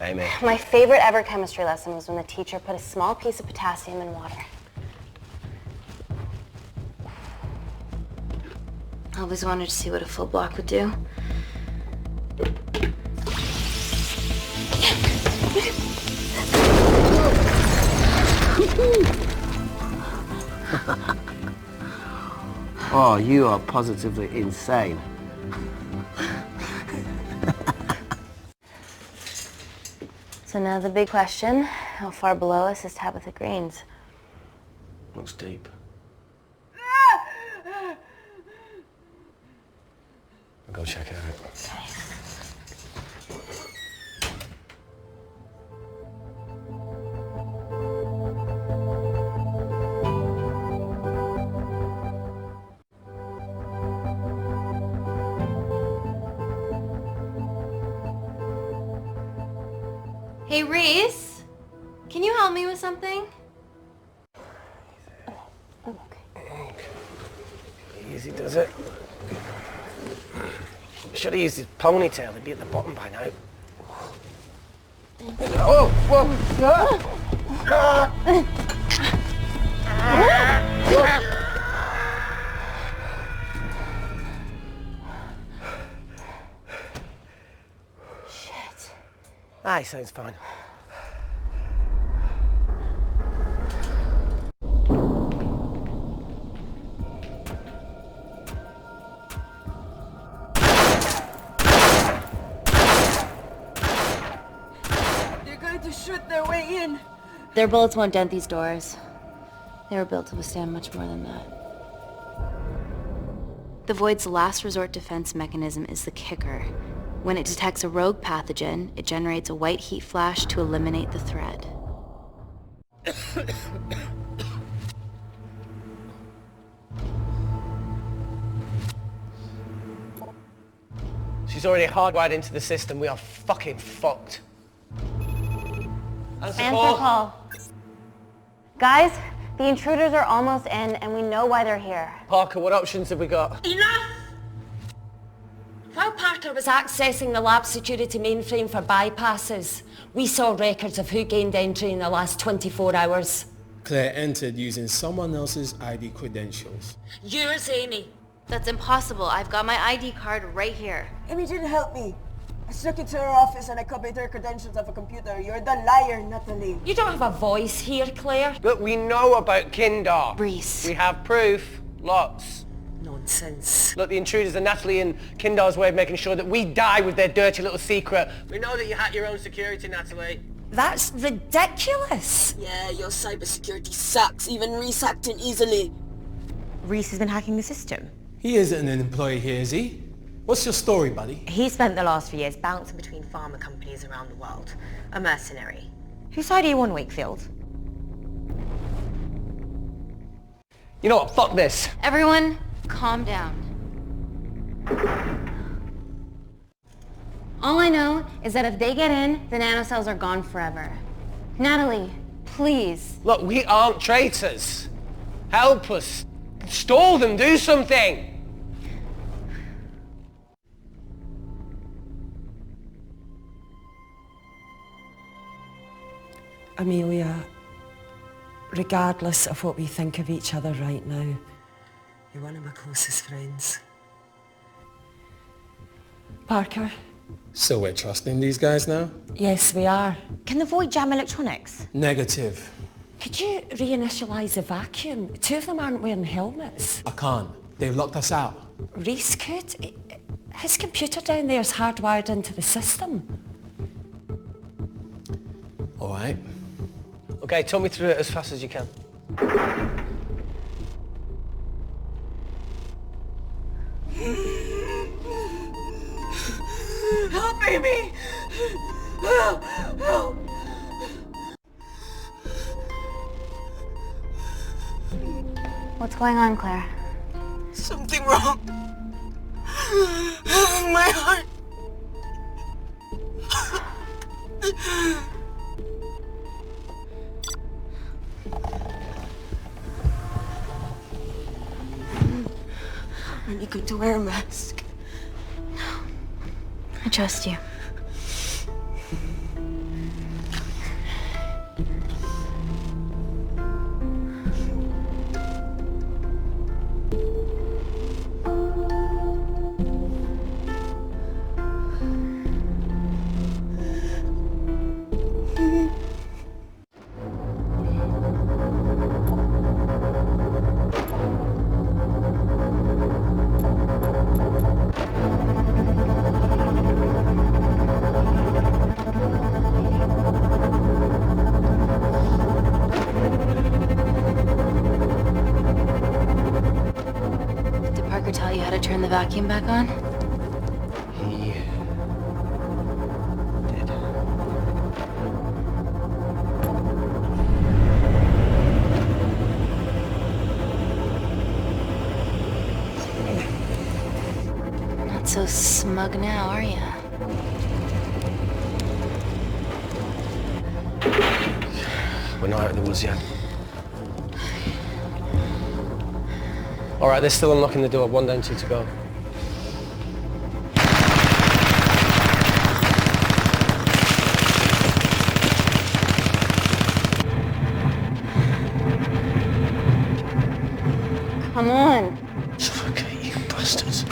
A: Amy.
B: My favorite ever chemistry lesson was when the teacher put a small piece of potassium in water. I always wanted to see what a full block would do.
A: Oh, you are positively insane.
B: So now the big question, how far below us is Tabitha Green's?
A: Looks deep. I'll go check it out.
B: Hey, Reese, can you help me with something?
A: Easy does it. Should have used his ponytail. He'd be at the bottom by now. Oh, whoa!
B: Shit.
A: Aye, sounds fine.
P: To shoot their way in.
B: Their bullets won't dent these doors. They were built to withstand much more than that. The Void's last resort defense mechanism is the kicker. When it detects a rogue pathogen, it generates a white heat flash to eliminate the threat.
A: She's already hardwired into the system. We are fucking fucked.
B: Answer call. Guys, the intruders are almost in and we know why they're here.
A: Parker, what options have we got?
J: Enough! While Parker was accessing the lab security mainframe for bypasses, we saw records of who gained entry in the last 24 hours.
O: Claire entered using someone else's ID credentials.
J: Yours, Amy.
B: That's impossible. I've got my ID card right here.
P: Amy didn't help me. I snuck into her office and I copied her credentials off a computer. You're the liar, Natalie.
J: You don't have a voice here, Claire.
A: But we know about Kindar.
B: Reese.
A: We have proof. Lots.
J: Nonsense.
A: Look, the intruders are Natalie and Kindar's way of making sure that we die with their dirty little secret. We know that you hack your own security, Natalie.
J: That's ridiculous.
P: Yeah, your cybersecurity sucks. Even Reese hacked in easily.
N: Reese has been hacking the system.
O: He isn't an employee here, is he? What's your story, buddy?
N: He spent the last few years
H: Bouncing between pharma companies around the world. A mercenary.
N: Whose side are you on, Wakefield?
A: You know what? Fuck this.
B: Everyone, calm down. All I know is that if they get in, the nanocells are gone forever. Natalie, please.
A: Look, we aren't traitors. Help us. Stall them. Do something.
P: Amelia, regardless of what we think of each other right now, you're one of my closest friends. Parker?
O: So we're trusting these guys now?
P: Yes, we are.
N: Can the Void jam electronics?
O: Negative.
J: Could you reinitialize the vacuum? Two of them aren't wearing helmets.
O: I can't. They've locked us out.
J: Reese could. His computer down there is hardwired into the system.
O: All right.
A: Okay, talk me through it as fast as you can.
P: Help, Amy! Help! Help!
B: What's going on, Claire?
P: Something wrong. My heart. Are you good to wear a mask?
B: I trust you. the vacuum back on?
A: He did.
B: Not so smug now, are ya?
A: We're not out of the woods yet. All right, they're still unlocking the door. 1 down, 2 to go.
B: Come on.
A: Suffocate, you bastards.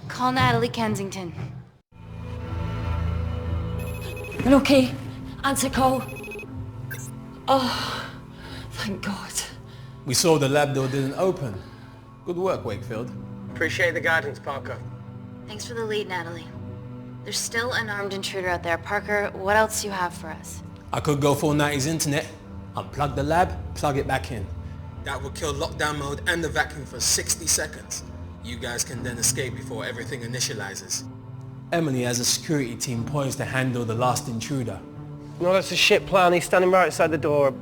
B: Call Natalie Kensington.
J: You're okay? Answer call. Oh, thank God.
O: We saw the lab door didn't open. Good work, Wakefield.
A: Appreciate the guidance, Parker.
B: Thanks for the lead, Natalie. There's still an armed intruder out there. Parker, what else do you have for us?
O: I could go full 90s internet, unplug the lab, plug it back in. That will kill lockdown mode and the vacuum for 60 seconds. You guys can then escape before everything initializes. Emily has a security team poised to handle the last intruder.
A: No, that's a shit plan. He's standing right outside the door.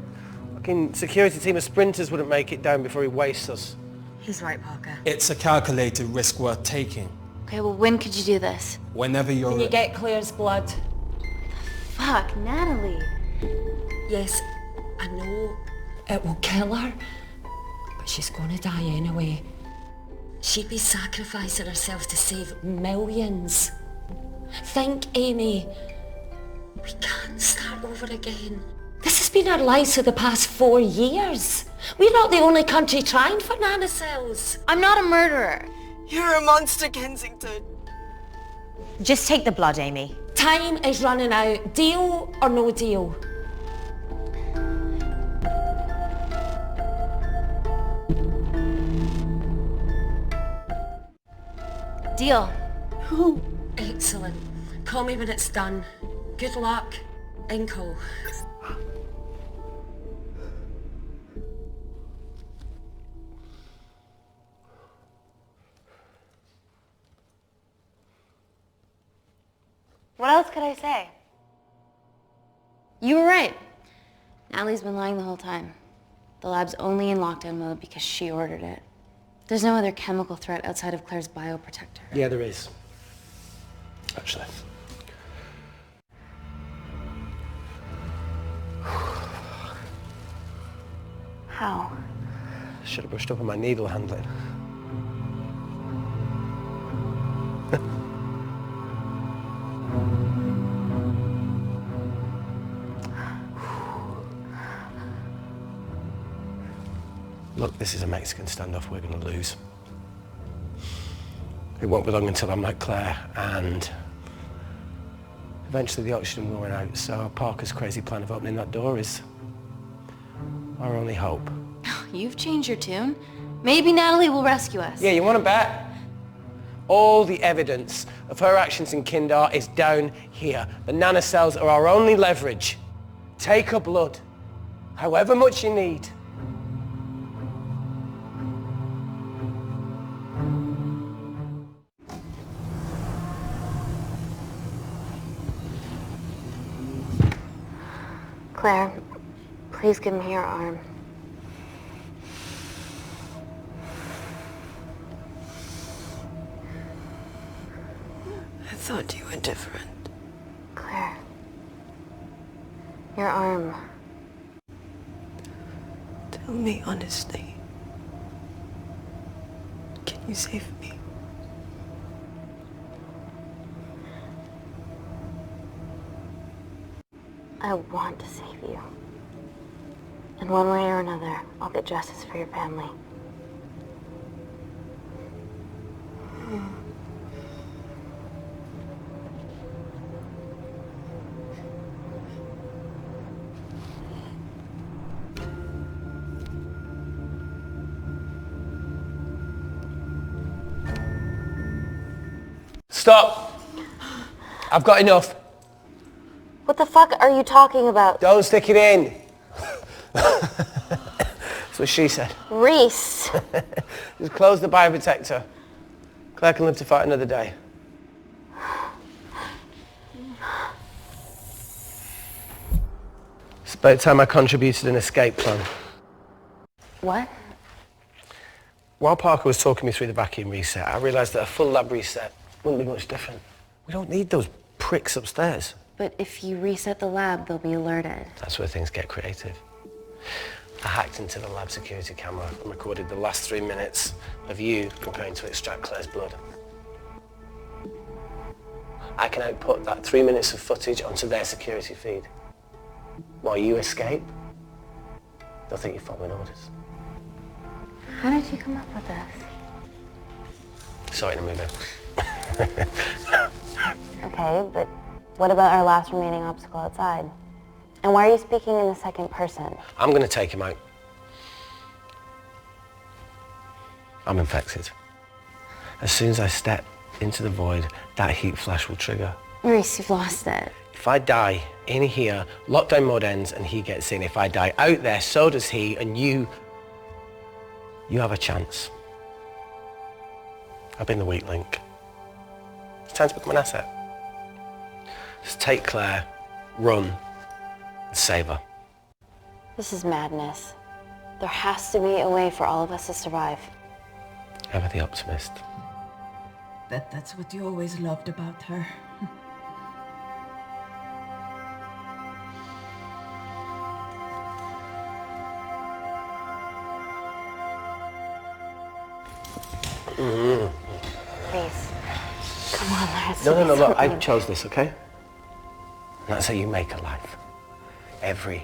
A: Fucking security team of sprinters wouldn't make it down before he wastes us.
H: He's right, Parker.
O: It's a calculated risk worth taking.
B: Okay, well, when could you do this?
O: Whenever you're...
J: Can you get Claire's blood?
B: Fuck, Natalie.
J: Yes, I know it will kill her, but she's gonna die anyway. She'd be sacrificing herself to save millions. Think, Amy. We can't start over again. This has been our lives for the past 4 years. We're not the only country trying for nanocells.
B: I'm not a murderer.
P: You're a monster, Kensington.
N: Just take the blood, Amy.
J: Time is running out. Deal or no deal?
B: Deal.
J: Oh, excellent. Call me when it's done. Good luck. Inco.
B: What else could I say? You were right. Natalie's been lying the whole time. The lab's only in lockdown mode because she ordered it. There's no other chemical threat outside of Claire's bioprotector.
A: Yeah, there is. Actually.
B: How?
A: Should have brushed up on my needle handling. Look, this is a Mexican standoff we're going to lose. It won't be long until I'm like Claire, and eventually the oxygen will run out, so Parker's crazy plan of opening that door is our only hope.
B: You've changed your tune. Maybe Natalie will rescue us.
A: Yeah, you want to bet? All the evidence of her actions in Kindar is down here. The nanocells are our only leverage. Take her blood, however much you need.
B: Claire, please give me your arm.
P: I thought you were different.
B: Claire. Your arm.
P: Tell me honestly. Can you save me?
B: I want to save you. In one way or another, I'll get justice for your family.
A: Stop! I've got enough.
B: What the fuck are you talking about?
A: Don't stick it in. That's what she said.
B: Reese!
A: Just close the bioprotector. Claire can live to fight another day. It's about time I contributed an escape plan.
B: What?
A: While Parker was talking me through the vacuum reset, I realised that a full lab reset wouldn't be much different. We don't need those pricks upstairs.
B: But if you reset the lab, they'll be alerted.
A: That's where things get creative. I hacked into the lab security camera and recorded the last 3 minutes of you preparing to extract Claire's blood. I can output that 3 minutes of footage onto their security feed. While you escape, they'll think you're following orders.
B: How did you come up with this?
A: Saw it in a movie.
B: Okay, but what about our last remaining obstacle outside? And why are you speaking in the second person?
A: I'm going to take him out. I'm infected. As soon as I step into the void, that heat flash will trigger.
B: Reese, you've lost it.
A: If I die in here, lockdown mode ends and he gets in. If I die out there, so does he, and you have a chance. I've been the weak link. It's time to become an asset. Just take Claire, run, and save her.
B: This is madness. There has to be a way for all of us to survive.
A: Ever the optimist.
P: Bet that's what you always loved about her.
B: Reese, come on, let's
A: No,
B: do
A: look, I
B: something.
A: chose this, okay? And that's how you make a life. Every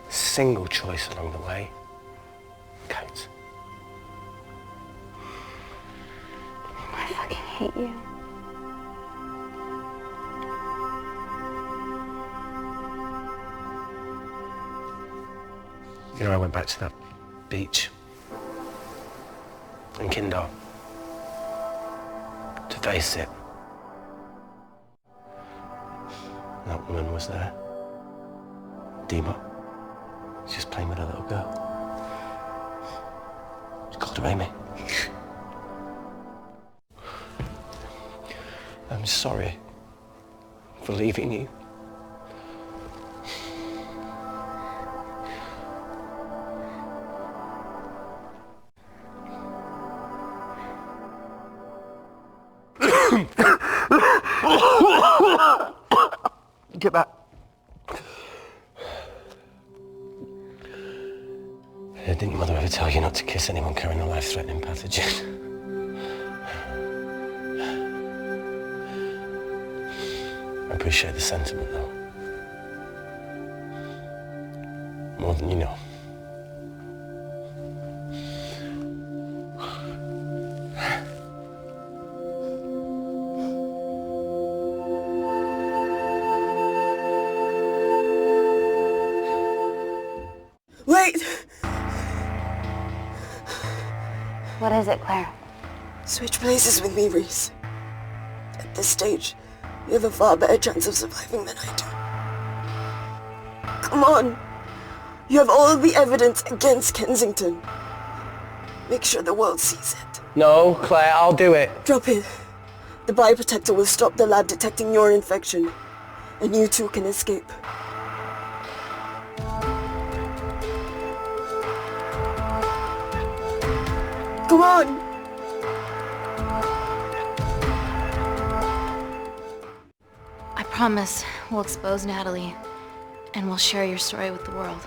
A: single choice along the way counts.
B: I fucking hate you.
A: You know, I went back to that beach in Kindar to face it. That woman was there. Dima. She's just playing with a little girl. She called her Amy. I'm sorry for leaving you. Get back. Didn't your mother ever tell you not to kiss anyone carrying a life-threatening pathogen? I appreciate the sentiment, though. More than you know.
P: Wait!
B: What is it, Claire?
P: Switch places with me, Reese. At this stage, you have a far better chance of surviving than I do. Come on! You have all the evidence against Kensington. Make sure the world sees it.
A: No, Claire, I'll do it.
P: Drop it. The bioprotector will stop the lab detecting your infection, and you two can escape. Come on!
B: I promise we'll expose Natalie. And we'll share your story with the world.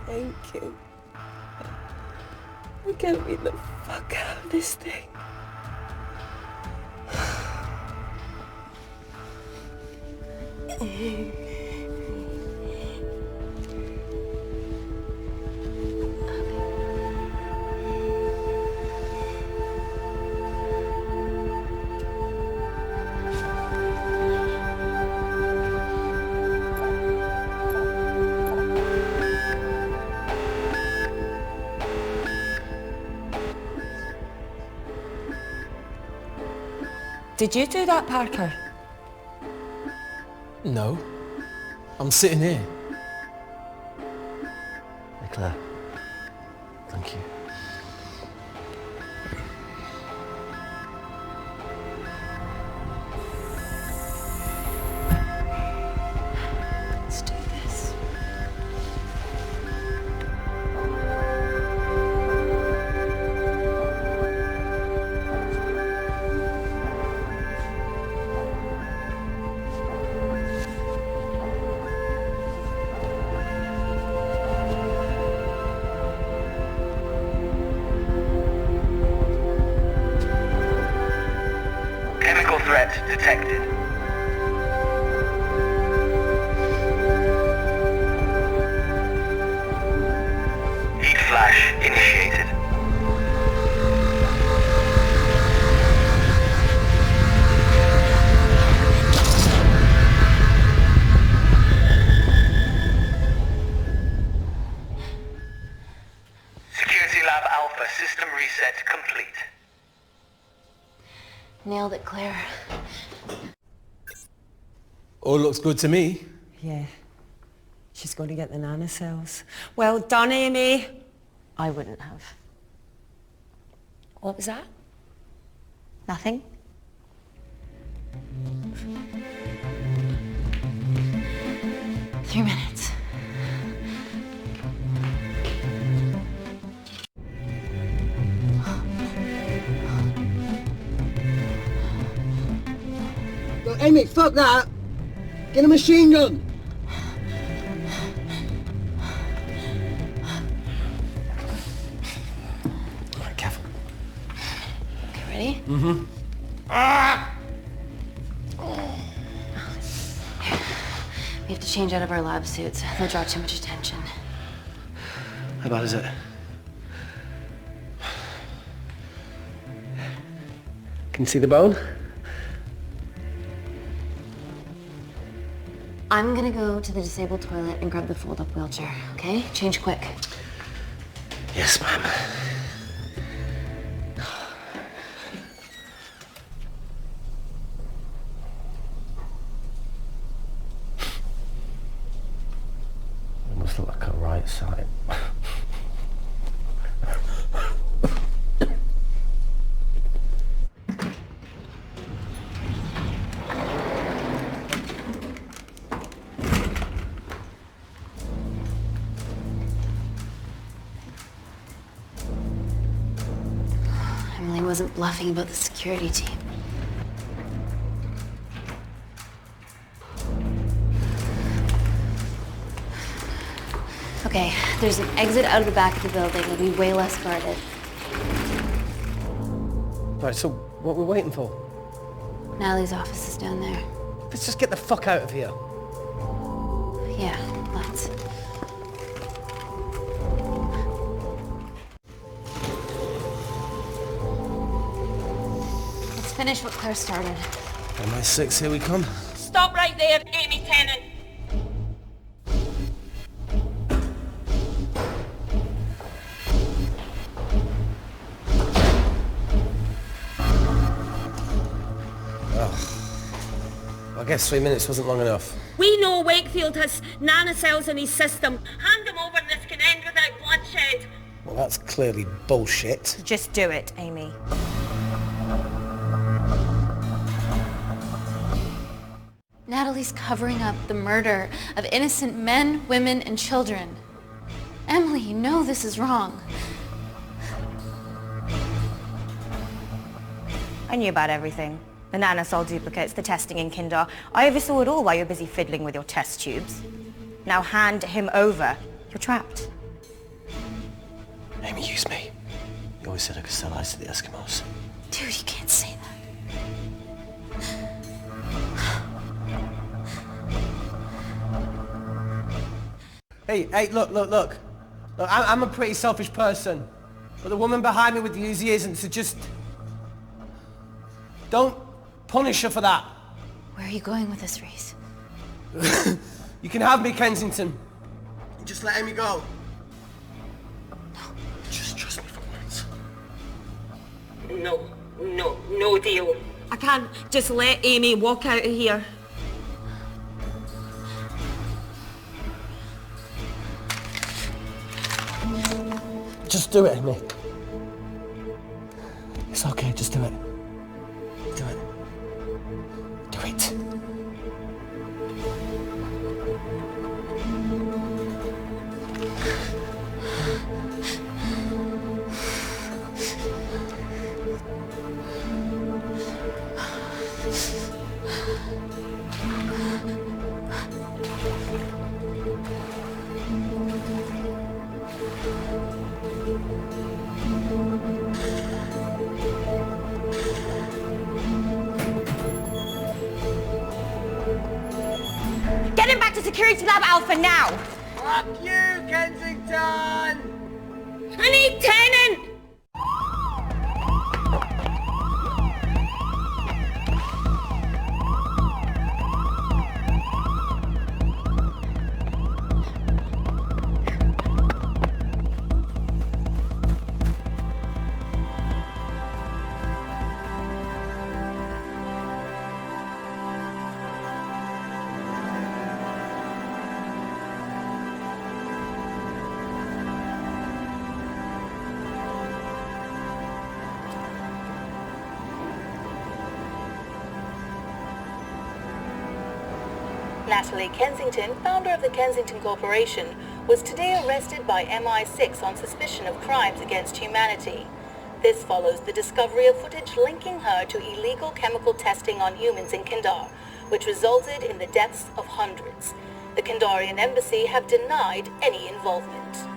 P: Thank you. Get me the fuck out of this thing.
F: Did you do that, Parker?
O: No. I'm sitting here.
A: Hey, Claire. Thank you.
B: Let's do this.
K: Chemical threat detected. Heat flash initiated. Security Lab Alpha system reset complete.
B: Nailed it, Claire.
O: All looks good to me.
F: Yeah. She's going to get the nanocells. Well done, Amy. I wouldn't have.
B: What was that?
N: Nothing?
B: 3 minutes.
S: Look, Amy, fuck that! Get a machine gun!
A: All right, careful.
B: Okay, ready?
A: Mm-hmm.
B: We have to change out of our lab suits. They'll draw too much attention.
A: How bad is it? Can you see the bone?
B: I'm gonna go to the disabled toilet and grab the fold-up wheelchair, okay? Change quick.
A: Yes, ma'am. It must look like a right side.
B: Emily wasn't bluffing about the security team. Okay, there's an exit out of the back of the building. It'll be way less guarded.
A: Right, so what we're waiting for?
B: Natalie's office is down there.
A: Let's just get the fuck out of here.
B: Yeah, let's. Let's finish what Claire started.
A: MI6, here we come.
J: Stop right there, Amy Tennant.
A: I guess 3 minutes wasn't long enough.
J: We know Wakefield has nanocells in his system. Hand them over and this can end without bloodshed.
A: Well, that's clearly bullshit.
F: Just do it, Amy.
B: Natalie's covering up the murder of innocent men, women, and children. Emily, you know this is wrong.
N: I knew about everything.
H: The nanosol duplicates, the testing in Kindar. I oversaw it all while you were busy fiddling with your test tubes. Now hand him over. You're trapped.
A: Amy, use me. You always said I could sell ice to the Eskimos.
B: Dude, you can't say that.
S: Hey, look. I'm a pretty selfish person. But the woman behind me with the Uzi isn't, so just... don't punish her for that.
B: Where are you going with this, Reese?
S: You can have me, Kensington. Just let Amy go.
A: Just trust me for once.
J: No deal. I can't just let Amy walk out of here.
S: Just do it, Amy. It's okay, just do it. Do it. Do it.
H: Get him back to Security Lab Alpha now!
S: Fuck you, Kensington!
J: I need Tennant!
M: Natalie Kensington, founder of the Kensington Corporation, was today arrested by MI6 on suspicion of crimes against humanity. This follows the discovery of footage linking her to illegal chemical testing on humans in Kindar, which resulted in the deaths of hundreds. The Kindarian embassy have denied any involvement.